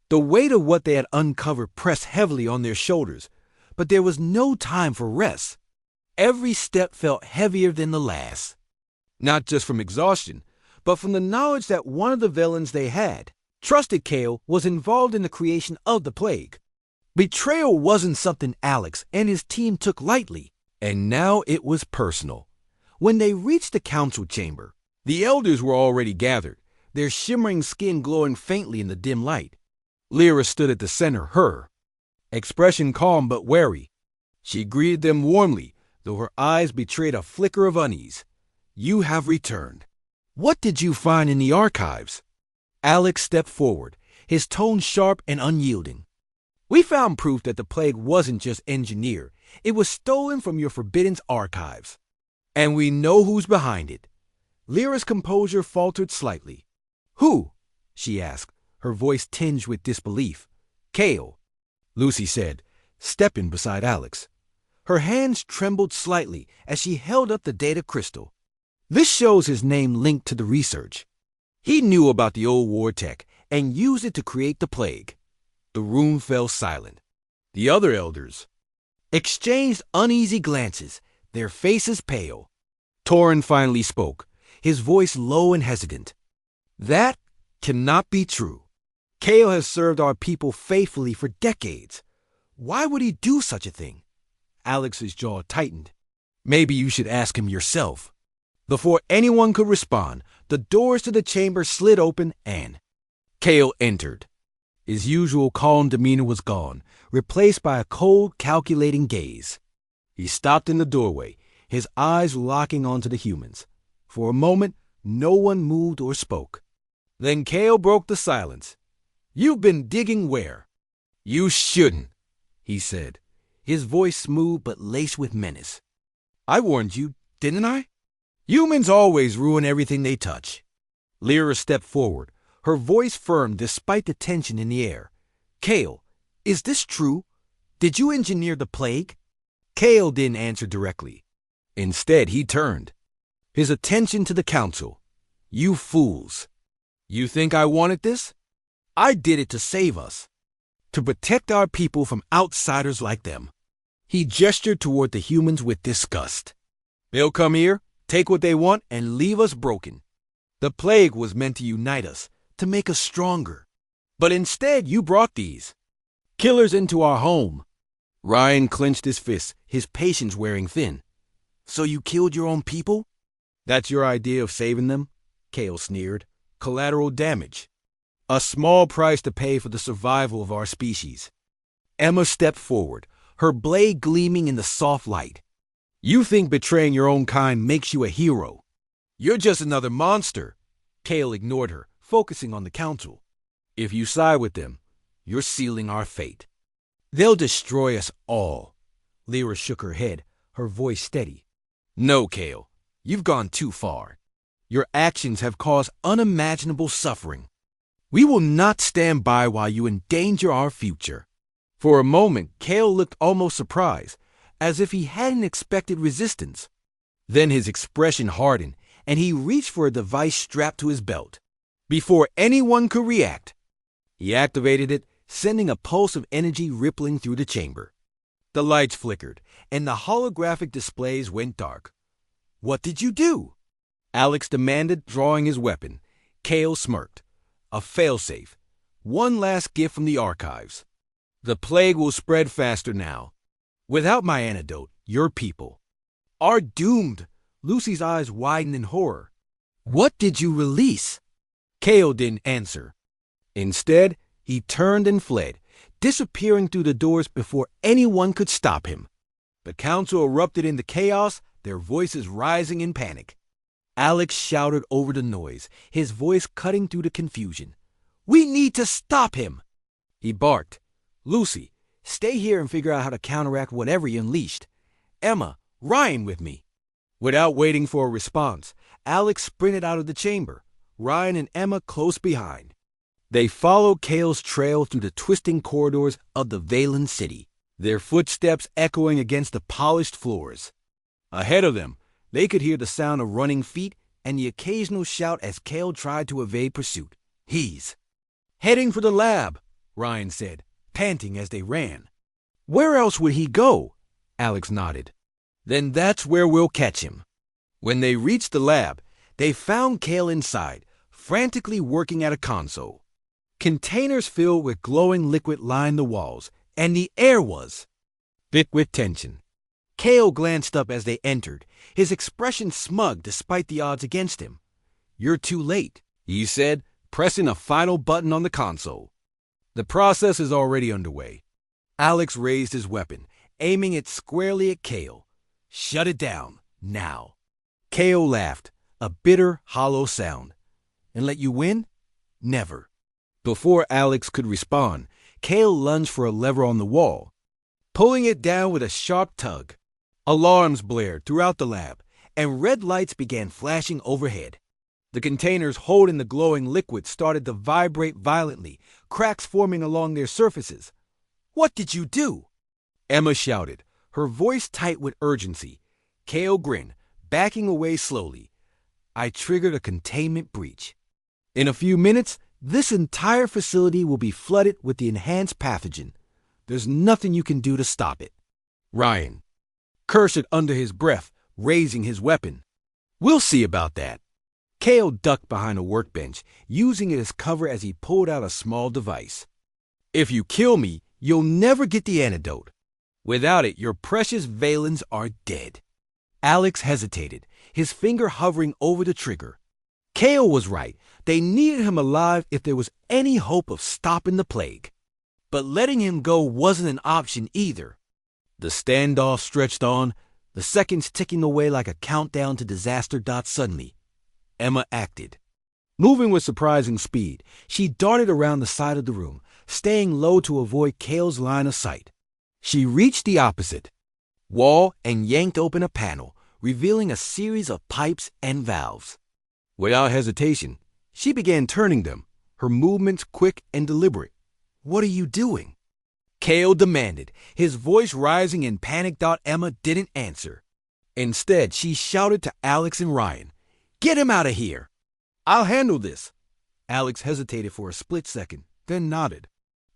The weight of what they had uncovered pressed heavily on their shoulders, but there was no time for rest. Every step felt heavier than the last. Not just from exhaustion, but from the knowledge that one of the villains they had, trusted Kale, was involved in the creation of the plague. Betrayal wasn't something Alex and his team took lightly, and now it was personal. When they reached the council chamber, the elders were already gathered, their shimmering skin glowing faintly in the dim light. Lyra stood at the center, her expression calm but wary. She greeted them warmly, though her eyes betrayed a flicker of unease. "You have returned. What did you find in the archives?" Alex stepped forward, his tone sharp and unyielding. "We found proof that the plague wasn't just engineered. It was stolen from your Forbidden's archives. And we know who's behind it." Lyra's composure faltered slightly. "Who?" she asked, her voice tinged with disbelief. "Kale," Lucy said, stepping beside Alex. Her hands trembled slightly as she held up the data crystal. "This shows his name linked to the research. He knew about the old war tech and used it to create the plague." The room fell silent. The other elders exchanged uneasy glances, their faces pale. Torin finally spoke, his voice low and hesitant. "That cannot be true. Kale has served our people faithfully for decades. Why would he do such a thing?" Alex's jaw tightened. "Maybe you should ask him yourself." Before anyone could respond, the doors to the chamber slid open and Kale entered. His usual calm demeanor was gone, replaced by a cold, calculating gaze. He stopped in the doorway, his eyes locking onto the humans. For a moment, no one moved or spoke. Then Kale broke the silence. "You've been digging where?" "You shouldn't," he said, his voice smooth but laced with menace. "I warned you, didn't I? Humans always ruin everything they touch." Lyra stepped forward, her voice firm despite the tension in the air. "Kale, is this true? Did you engineer the plague?" Kale didn't answer directly. Instead, he turned, his attention to the council. "You fools. You think I wanted this? I did it to save us, to protect our people from outsiders like them." He gestured toward the humans with disgust. "They'll come here, take what they want, and leave us broken. The plague was meant to unite us, to make us stronger. But instead, you brought these killers into our home." Ryan clenched his fists, his patience wearing thin. "So you killed your own people?" "That's your idea of saving them?" Kale sneered. "Collateral damage. A small price to pay for the survival of our species." Emma stepped forward, her blade gleaming in the soft light. "You think betraying your own kind makes you a hero? You're just another monster." Kale ignored her, focusing on the council. "If you side with them, you're sealing our fate. They'll destroy us all." Lyra shook her head, her voice steady. "No, Kale, you've gone too far. Your actions have caused unimaginable suffering. We will not stand by while you endanger our future." For a moment, Kale looked almost surprised, as if he hadn't expected resistance. Then his expression hardened, and he reached for a device strapped to his belt. Before anyone could react, he activated it, sending a pulse of energy rippling through the chamber. The lights flickered, and the holographic displays went dark. "What did you do?" Alex demanded, drawing his weapon. Kale smirked. "A failsafe. One last gift from the archives. The plague will spread faster now. Without my antidote, your people are doomed." Lucy's eyes widened in horror. "What did you release?" Kale didn't answer. Instead, he turned and fled, disappearing through the doors before anyone could stop him. The council erupted into chaos, their voices rising in panic. Alex shouted over the noise, his voice cutting through the confusion. "We need to stop him!" He barked. "Lucy, stay here and figure out how to counteract whatever he unleashed. Emma, Ryan with me." Without waiting for a response, Alex sprinted out of the chamber. Ryan and Emma close behind. They followed Kale's trail through the twisting corridors of the Valen city, their footsteps echoing against the polished floors. Ahead of them, they could hear the sound of running feet and the occasional shout as Kale tried to evade pursuit. He's heading for the lab, Ryan said, panting as they ran. Where else would he go? Alex nodded. Then that's where we'll catch him. When they reached the lab, they found Kale inside, frantically working at a console. Containers filled with glowing liquid lined the walls, and the air was thick with tension. Kale glanced up as they entered, his expression smug despite the odds against him. You're too late, he said, pressing a final button on the console. The process is already underway. Alex raised his weapon, aiming it squarely at Kale. Shut it down, now. Kale laughed, a bitter, hollow sound. And let you win? Never. Before Alex could respond, Kale lunged for a lever on the wall, pulling it down with a sharp tug. Alarms blared throughout the lab, and red lights began flashing overhead. The containers holding the glowing liquid started to vibrate violently, cracks forming along their surfaces. What did you do? Emma shouted, her voice tight with urgency. Kale grinned, backing away slowly. I triggered a containment breach. In a few minutes, this entire facility will be flooded with the enhanced pathogen. There's nothing you can do to stop it. Ryan cursed under his breath, raising his weapon. We'll see about that. Kale ducked behind a workbench, using it as cover as he pulled out a small device. If you kill me, you'll never get the antidote. Without it, your precious Valens are dead. Alex hesitated, his finger hovering over the trigger. Kale was right. They needed him alive if there was any hope of stopping the plague. But letting him go wasn't an option either. The standoff stretched on, the seconds ticking away like a countdown to disaster. Suddenly, Emma acted. Moving with surprising speed, she darted around the side of the room, staying low to avoid Kale's line of sight. She reached the opposite wall and yanked open a panel, revealing a series of pipes and valves. Without hesitation, she began turning them, her movements quick and deliberate. What are you doing? Kale demanded, his voice rising in panic. Emma didn't answer. Instead, she shouted to Alex and Ryan, Get him out of here! I'll handle this. Alex hesitated for a split second, then nodded.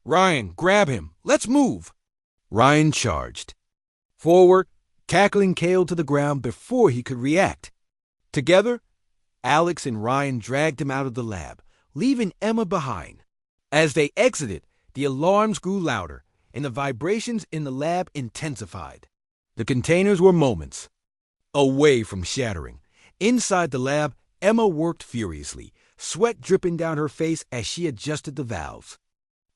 Ryan, grab him. Let's move. Ryan charged forward, tackling Kale to the ground before he could react. Together, Alex and Ryan dragged him out of the lab, leaving Emma behind. As they exited, the alarms grew louder, and the vibrations in the lab intensified. The containers were moments away from shattering. Inside the lab, Emma worked furiously, sweat dripping down her face as she adjusted the valves.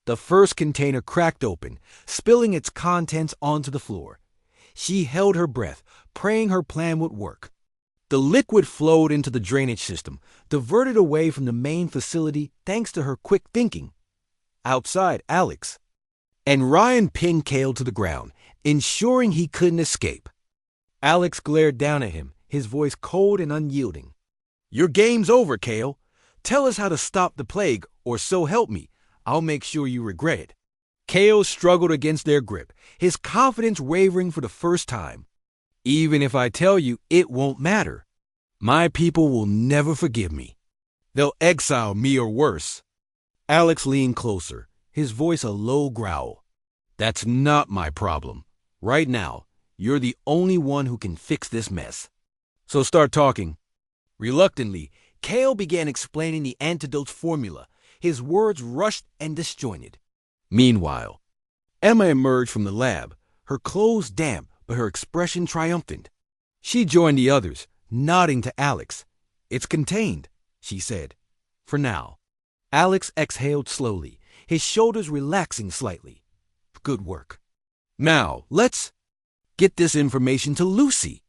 The first container cracked open, spilling its contents onto the floor. She held her breath, praying her plan would work. The liquid flowed into the drainage system, diverted away from the main facility thanks to her quick thinking. Outside, Alex and Ryan pinned Kale to the ground, ensuring he couldn't escape. Alex glared down at him, his voice cold and unyielding. Your game's over, Kale. Tell us how to stop the plague, or so help me, I'll make sure you regret it. Kale struggled against their grip, his confidence wavering for the first time. Even if I tell you, it won't matter. My people will never forgive me. They'll exile me or worse. Alex leaned closer, his voice a low growl. That's not my problem. Right now, you're the only one who can fix this mess. So start talking. Reluctantly, Kale began explaining the antidote's formula, his words rushed and disjointed. Meanwhile, Emma emerged from the lab, her clothes damp but her expression triumphant. She joined the others, nodding to Alex. It's contained, she said. For now. Alex exhaled slowly, his shoulders relaxing slightly. Good work. Now, let's get this information to Lucy.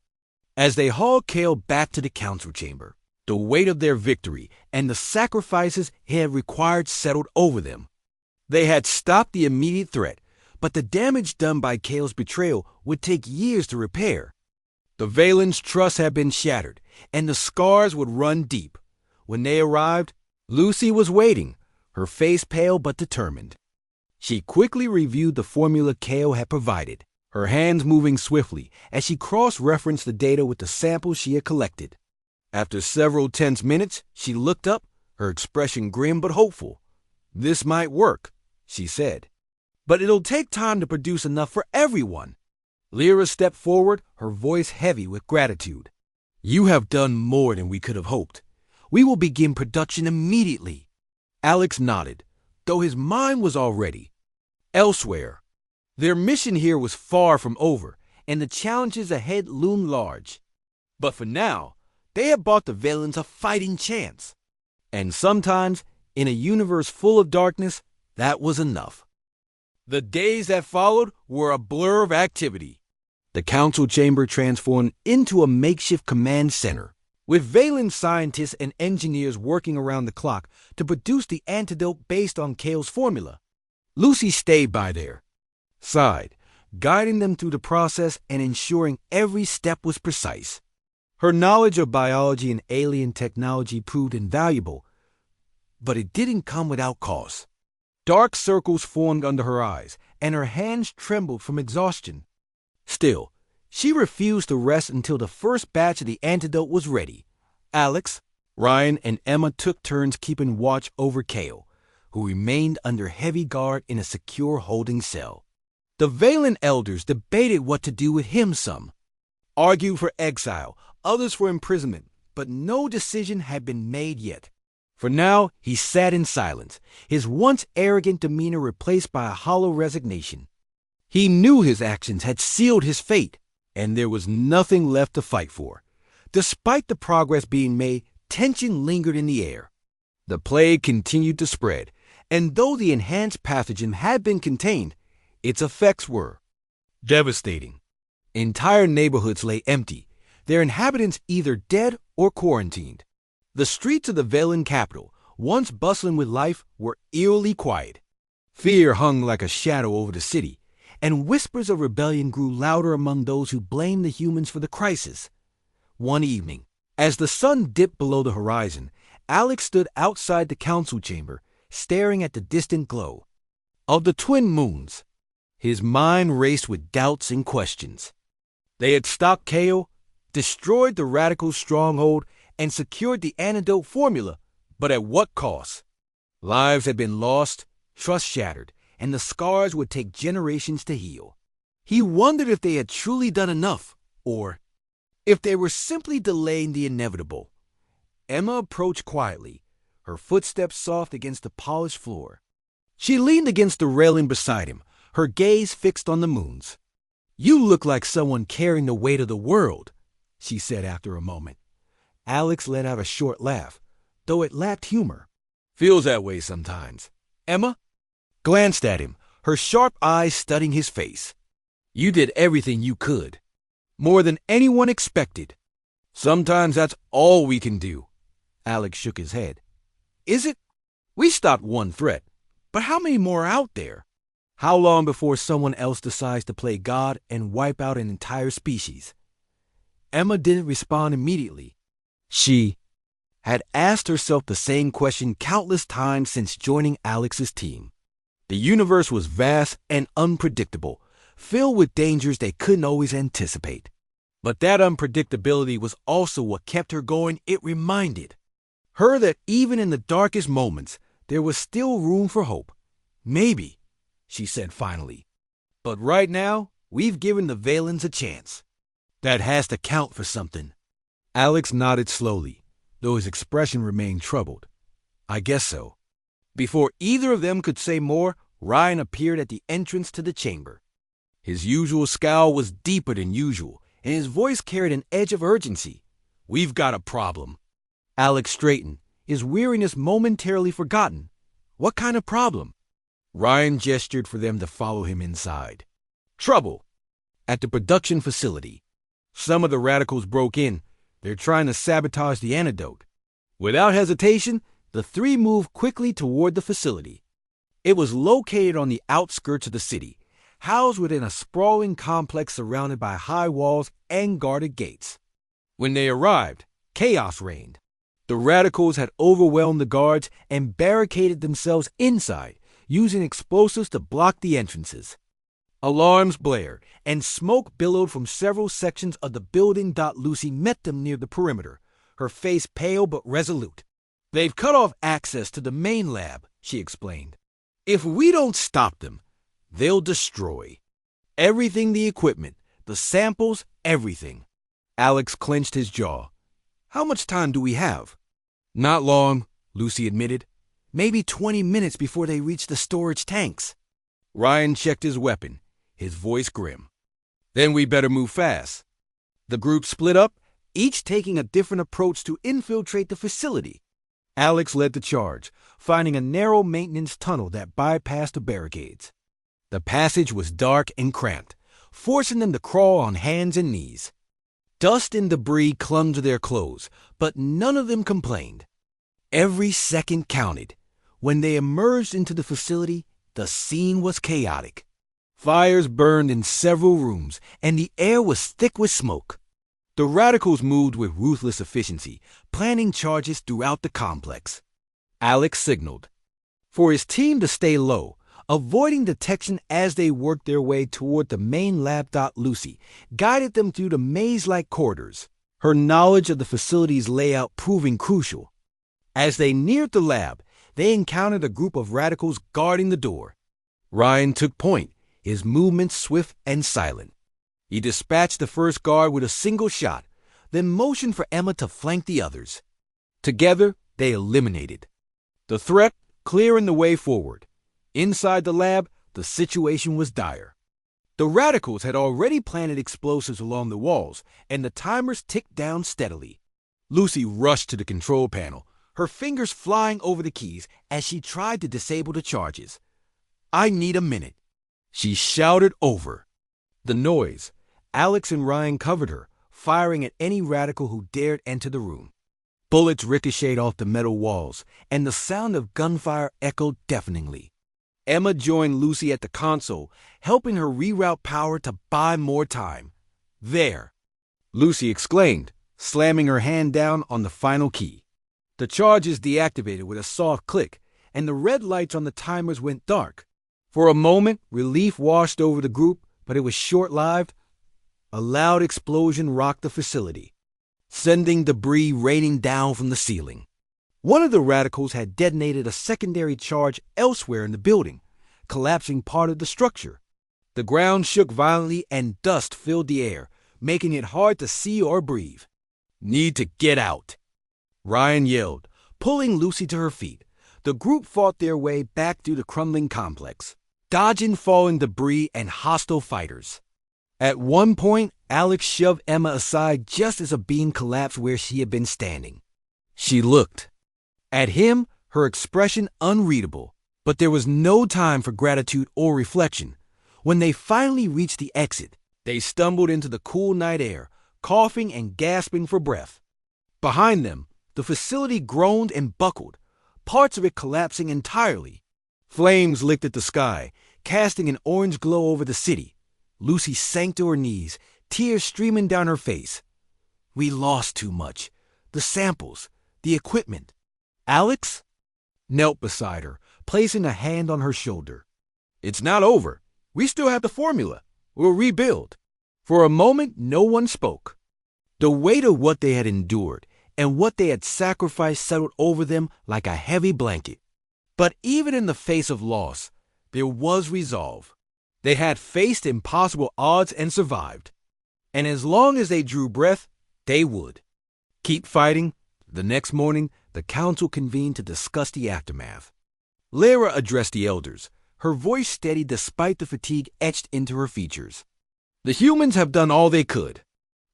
As they hauled Kale back to the council chamber, the weight of their victory and the sacrifices it had required settled over them. They had stopped the immediate threat, but the damage done by Kale's betrayal would take years to repair. The Valen's trust had been shattered, and the scars would run deep. When they arrived, Lucy was waiting, her face pale but determined. She quickly reviewed the formula Kale had provided, her hands moving swiftly as she cross-referenced the data with the samples she had collected. After several tense minutes, she looked up, her expression grim but hopeful. "This might work," she said. "But it'll take time to produce enough for everyone." Lyra stepped forward, her voice heavy with gratitude. "You have done more than we could have hoped. We will begin production immediately." Alex nodded, though his mind was already elsewhere. Their mission here was far from over, and the challenges ahead loomed large. But for now, they had bought the Valens a fighting chance. And sometimes, in a universe full of darkness, that was enough. The days that followed were a blur of activity. The council chamber transformed into a makeshift command center, with Valen scientists and engineers working around the clock to produce the antidote based on Kale's formula. Lucy stayed by their side, guiding them through the process and ensuring every step was precise. Her knowledge of biology and alien technology proved invaluable, but it didn't come without cost. Dark circles formed under her eyes, and her hands trembled from exhaustion. Still, she refused to rest until the first batch of the antidote was ready. Alex, Ryan, and Emma took turns keeping watch over Kale, who remained under heavy guard in a secure holding cell. The Valen elders debated what to do with him. Some argued for exile, others for imprisonment, but no decision had been made yet. For now, he sat in silence, his once arrogant demeanor replaced by a hollow resignation. He knew his actions had sealed his fate, and there was nothing left to fight for. Despite the progress being made, tension lingered in the air. The plague continued to spread, and though the enhanced pathogen had been contained, its effects were devastating. Entire neighborhoods lay empty, their inhabitants either dead or quarantined. The streets of the Valen capital, once bustling with life, were eerily quiet. Fear hung like a shadow over the city, and whispers of rebellion grew louder among those who blamed the humans for the crisis. One evening, as the sun dipped below the horizon, Alex stood outside the council chamber, staring at the distant glow of the twin moons. His mind raced with doubts and questions. They had stopped Kale, destroyed the radical stronghold, and secured the antidote formula, but at what cost? Lives had been lost, trust shattered, and the scars would take generations to heal. He wondered if they had truly done enough, or if they were simply delaying the inevitable. Emma approached quietly, her footsteps soft against the polished floor. She leaned against the railing beside him, her gaze fixed on the moons. "You look like someone carrying the weight of the world," she said after a moment. Alex let out a short laugh, though it lacked humor. "Feels that way sometimes." Emma glanced at him, her sharp eyes studying his face. "You did everything you could. More than anyone expected." "Sometimes that's all we can do." Alex shook his head. "Is it? We stopped one threat, but how many more are out there? How long before someone else decides to play God and wipe out an entire species?" Emma didn't respond immediately. She had asked herself the same question countless times since joining Alex's team. The universe was vast and unpredictable, filled with dangers they couldn't always anticipate. But that unpredictability was also what kept her going. It reminded her that even in the darkest moments, there was still room for hope. "Maybe," she said finally. "But right now, we've given the Valens a chance. That has to count for something." Alex nodded slowly, though his expression remained troubled. "I guess so." Before either of them could say more, Ryan appeared at the entrance to the chamber. His usual scowl was deeper than usual, and his voice carried an edge of urgency. "We've got a problem." Alex straightened, his weariness momentarily forgotten. "What kind of problem?" Ryan gestured for them to follow him inside. "Trouble at the production facility. Some of the radicals broke in. They're trying to sabotage the antidote." Without hesitation, the three moved quickly toward the facility. It was located on the outskirts of the city, housed within a sprawling complex surrounded by high walls and guarded gates. When they arrived, chaos reigned. The radicals had overwhelmed the guards and barricaded themselves inside, using explosives to block the entrances. Alarms blared, and smoke billowed from several sections of the building. Lucy met them near the perimeter, her face pale but resolute. "They've cut off access to the main lab," she explained. "If we don't stop them, they'll destroy everything, the equipment, the samples, everything." Alex clenched his jaw. "How much time do we have?" "Not long," Lucy admitted. "Maybe 20 minutes before they reach the storage tanks." Ryan checked his weapon, his voice grim. "Then we better move fast." The group split up, each taking a different approach to infiltrate the facility. Alex led the charge, finding a narrow maintenance tunnel that bypassed the barricades. The passage was dark and cramped, forcing them to crawl on hands and knees. Dust and debris clung to their clothes, but none of them complained. Every second counted. When they emerged into the facility, the scene was chaotic. Fires burned in several rooms, and the air was thick with smoke. The radicals moved with ruthless efficiency, planting charges throughout the complex. Alex signaled for his team to stay low, avoiding detection as they worked their way toward the main lab. Lucy guided them through the maze-like corridors, her knowledge of the facility's layout proving crucial. As they neared the lab, they encountered a group of radicals guarding the door. Ryan took point, his movements swift and silent. He dispatched the first guard with a single shot, then motioned for Emma to flank the others. Together, they eliminated the threat, clearing the way forward. Inside the lab, the situation was dire. The radicals had already planted explosives along the walls, and the timers ticked down steadily. Lucy rushed to the control panel, her fingers flying over the keys as she tried to disable the charges. "I need a minute," she shouted over the noise. Alex and Ryan covered her, firing at any radical who dared enter the room. Bullets ricocheted off the metal walls, and the sound of gunfire echoed deafeningly. Emma joined Lucy at the console, helping her reroute power to buy more time. "There!" Lucy exclaimed, slamming her hand down on the final key. The charges deactivated with a soft click, and the red lights on the timers went dark. For a moment, relief washed over the group, but it was short-lived. A loud explosion rocked the facility, sending debris raining down from the ceiling. One of the radicals had detonated a secondary charge elsewhere in the building, collapsing part of the structure. The ground shook violently and dust filled the air, making it hard to see or breathe. "Need to get out," Ryan yelled, pulling Lucy to her feet. The group fought their way back through the crumbling complex, dodging falling debris and hostile fighters. At one point, Alex shoved Emma aside just as a beam collapsed where she had been standing. She looked at him, her expression unreadable, but there was no time for gratitude or reflection. When they finally reached the exit, they stumbled into the cool night air, coughing and gasping for breath. Behind them, the facility groaned and buckled, parts of it collapsing entirely. Flames licked at the sky, casting an orange glow over the city. Lucy sank to her knees, tears streaming down her face. "We lost too much. The samples, the equipment." Alex knelt beside her, placing a hand on her shoulder. "It's not over. We still have the formula. We'll rebuild." For a moment, no one spoke. The weight of what they had endured and what they had sacrificed settled over them like a heavy blanket. But even in the face of loss, there was resolve. They had faced impossible odds and survived. And as long as they drew breath, they would keep fighting. The next morning, the council convened to discuss the aftermath. Lyra addressed the elders, her voice steady despite the fatigue etched into her features. "The humans have done all they could.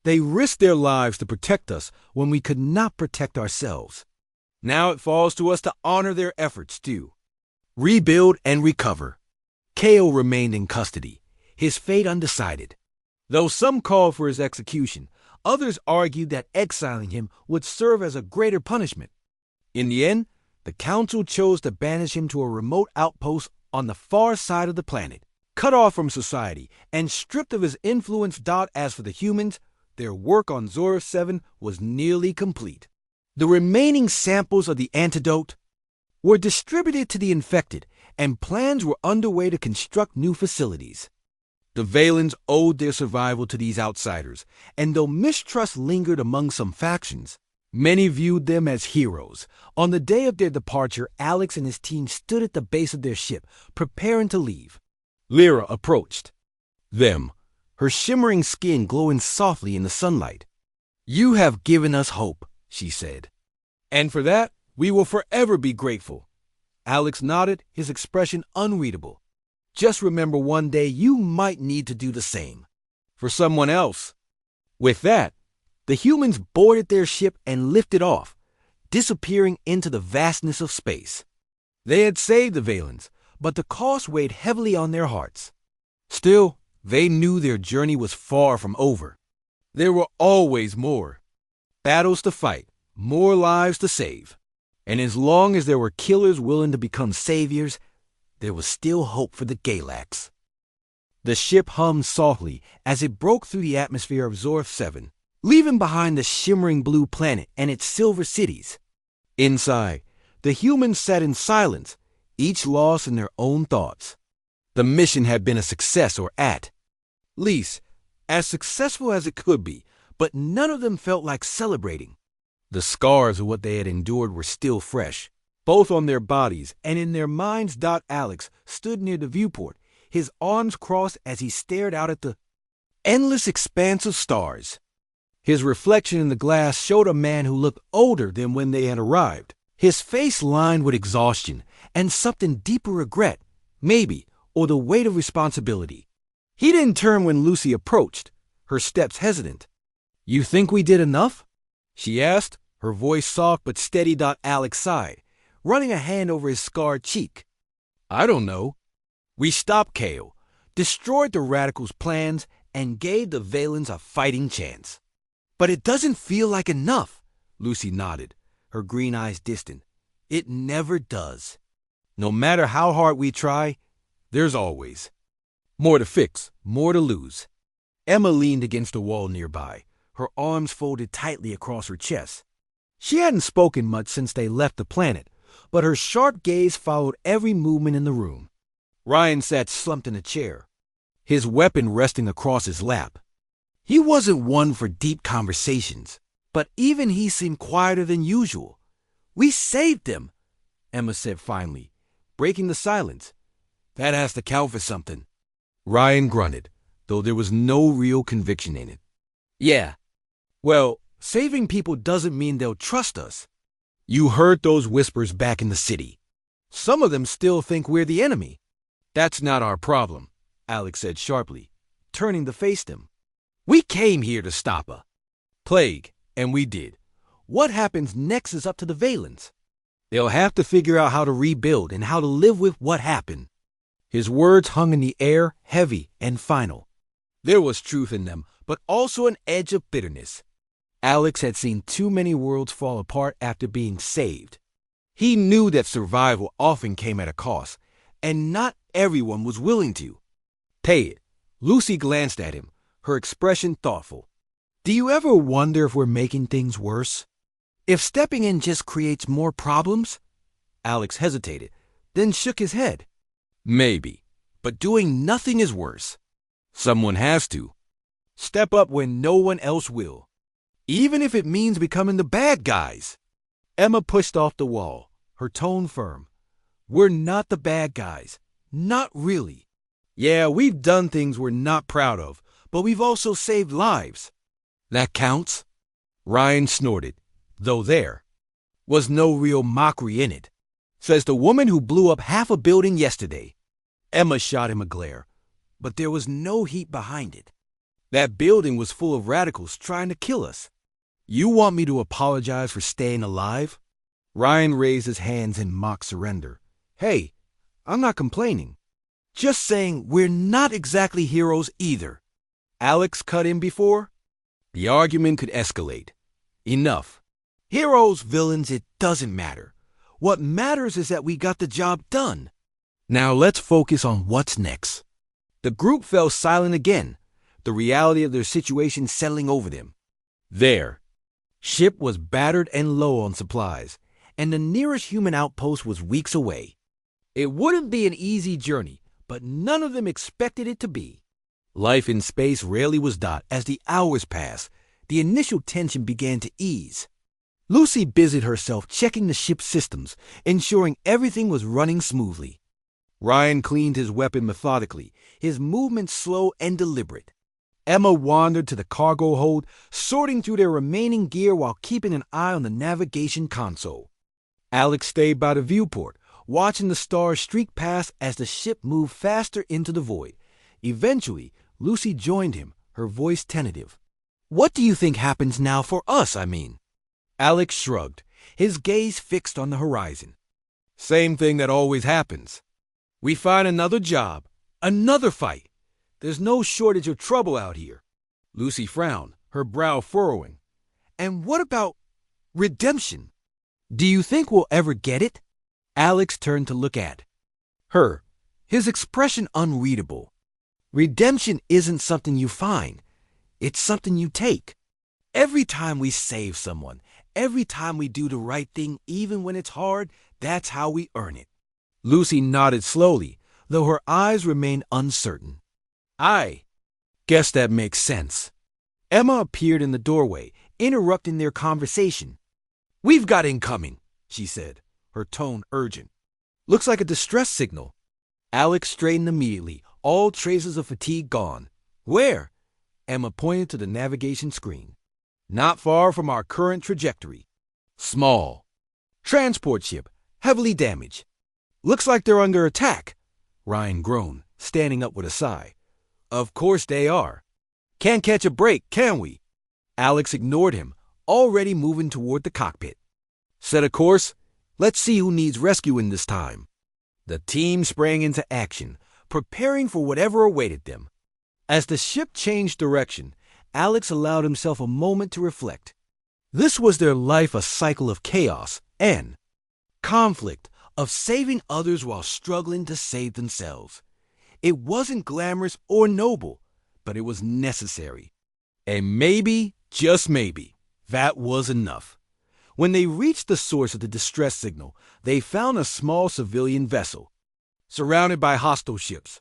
They risked their lives to protect us when we could not protect ourselves. Now it falls to us to honor their efforts too. Rebuild and recover." Kale remained in custody, his fate undecided. Though some called for his execution, others argued that exiling him would serve as a greater punishment. In the end, the council chose to banish him to a remote outpost on the far side of the planet, cut off from society and stripped of his influence. As for the humans, their work on Zora 7 was nearly complete. The remaining samples of the antidote were distributed to the infected, and plans were underway to construct new facilities. The Valens owed their survival to these outsiders, and though mistrust lingered among some factions, many viewed them as heroes. On the day of their departure, Alex and his team stood at the base of their ship, preparing to leave. Lyra approached them, her shimmering skin glowing softly in the sunlight. "You have given us hope," she said. "And for that, we will forever be grateful." Alex nodded, his expression unreadable. "Just remember, one day you might need to do the same for someone else." With that, the humans boarded their ship and lifted off, disappearing into the vastness of space. They had saved the Valens, but the cost weighed heavily on their hearts. Still, they knew their journey was far from over. There were always more battles to fight, more lives to save. And as long as there were killers willing to become saviors, there was still hope for the Galax. The ship hummed softly as it broke through the atmosphere of Zorth 7, leaving behind the shimmering blue planet and its silver cities. Inside, the humans sat in silence, each lost in their own thoughts. The mission had been a success, or at least as successful as it could be, but none of them felt like celebrating. The scars of what they had endured were still fresh, both on their bodies and in their minds. Alex stood near the viewport, his arms crossed as he stared out at the endless expanse of stars. His reflection in the glass showed a man who looked older than when they had arrived, his face lined with exhaustion and something deeper regret, maybe, or the weight of responsibility. He didn't turn when Lucy approached, her steps hesitant. "You think we did enough?" she asked, her voice soft but steady. Alex sighed, running a hand over his scarred cheek. "I don't know. We stopped Kale, destroyed the Radicals' plans, and gave the Valens a fighting chance." "But it doesn't feel like enough," Lucy nodded, her green eyes distant. "It never does. No matter how hard we try, there's always more to fix, more to lose." Emma leaned against a wall nearby, her arms folded tightly across her chest. She hadn't spoken much since they left the planet, but her sharp gaze followed every movement in the room. Ryan sat slumped in a chair, his weapon resting across his lap. He wasn't one for deep conversations, but even he seemed quieter than usual. "We saved them," Emma said finally, breaking the silence. "That has to count for something." Ryan grunted, though there was no real conviction in it. "Yeah. Well, saving people doesn't mean they'll trust us." "You heard those whispers back in the city. Some of them still think we're the enemy." "That's not our problem," Alex said sharply, turning to face them. "We came here to stop a plague, and we did. What happens next is up to the Valens. They'll have to figure out how to rebuild and how to live with what happened." His words hung in the air, heavy and final. There was truth in them, but also an edge of bitterness. Alex had seen too many worlds fall apart after being saved. He knew that survival often came at a cost, and not everyone was willing to pay it. Lucy glanced at him, her expression thoughtful. "Do you ever wonder if we're making things worse? If stepping in just creates more problems?" Alex hesitated, then shook his head. "Maybe, but doing nothing is worse. Someone has to step up when no one else will, even if it means becoming the bad guys." Emma pushed off the wall, her tone firm. "We're not the bad guys. Not really. Yeah, we've done things we're not proud of, but we've also saved lives. That counts." Ryan snorted, though there was no real mockery in it. "Says the woman who blew up half a building yesterday." Emma shot him a glare, but there was no heat behind it. "That building was full of radicals trying to kill us. You want me to apologize for staying alive?" Ryan raised his hands in mock surrender. "Hey, I'm not complaining. Just saying we're not exactly heroes either." Alex cut in before the argument could escalate. "Enough. Heroes, villains, it doesn't matter. What matters is that we got the job done. Now let's focus on what's next." The group fell silent again, the reality of their situation settling over them. There, Ship was battered and low on supplies, and the nearest human outpost was weeks away. It wouldn't be an easy journey, but none of them expected it to be. Life in space rarely was dot. As the hours passed, the initial tension began to ease. Lucy busied herself checking the ship's systems, ensuring everything was running smoothly. Ryan cleaned his weapon methodically, his movements slow and deliberate. Emma wandered to the cargo hold, sorting through their remaining gear while keeping an eye on the navigation console. Alex stayed by the viewport, watching the stars streak past as the ship moved faster into the void. Eventually, Lucy joined him, her voice tentative. "What do you think happens now for us, I mean?" Alex shrugged, his gaze fixed on the horizon. "Same thing that always happens. We find another job, another fight. There's no shortage of trouble out here." Lucy frowned, her brow furrowing. "And what about redemption? Do you think we'll ever get it?" Alex turned to look at her, his expression unreadable. "Redemption isn't something you find. It's something you take. Every time we save someone, every time we do the right thing, even when it's hard, that's how we earn it." Lucy nodded slowly, though her eyes remained uncertain. "I guess that makes sense." Emma appeared in the doorway, interrupting their conversation. "We've got incoming," she said, her tone urgent. "Looks like a distress signal." Alex straightened immediately, all traces of fatigue gone. "Where?" Emma pointed to the navigation screen. "Not far from our current trajectory. Small. Transport ship, heavily damaged. Looks like they're under attack." Ryan groaned, standing up with a sigh. "Of course they are. Can't catch a break, can we?" Alex ignored him, already moving toward the cockpit. "Set a course. Let's see who needs rescuing this time." The team sprang into action, preparing for whatever awaited them. As the ship changed direction, Alex allowed himself a moment to reflect. This was their life, a cycle of chaos and conflict, of saving others while struggling to save themselves. It wasn't glamorous or noble, but it was necessary. And maybe, just maybe, that was enough. When they reached the source of the distress signal, they found a small civilian vessel, surrounded by hostile ships.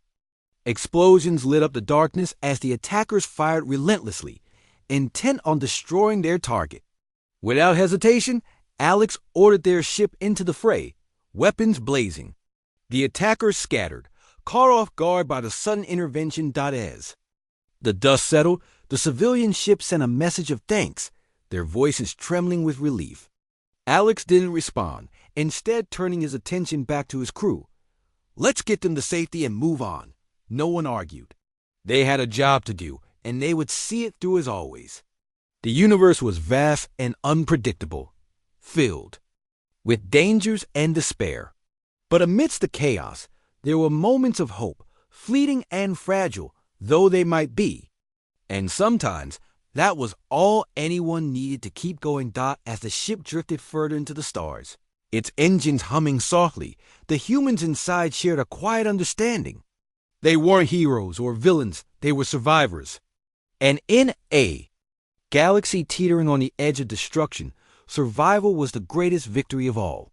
Explosions lit up the darkness as the attackers fired relentlessly, intent on destroying their target. Without hesitation, Alex ordered their ship into the fray, weapons blazing. The attackers scattered, caught off guard by the sudden intervention. As the dust settled, the civilian ship sent a message of thanks, their voices trembling with relief. Alex didn't respond, instead turning his attention back to his crew. "Let's get them to safety and move on." No one argued. They had a job to do, and they would see it through as always. The universe was vast and unpredictable, filled with dangers and despair. But amidst the chaos, there were moments of hope, fleeting and fragile though they might be. And sometimes that was all anyone needed to keep going. As the ship drifted further into the stars, its engines humming softly, the humans inside shared a quiet understanding. They weren't heroes or villains, they were survivors. And in a galaxy teetering on the edge of destruction, survival was the greatest victory of all.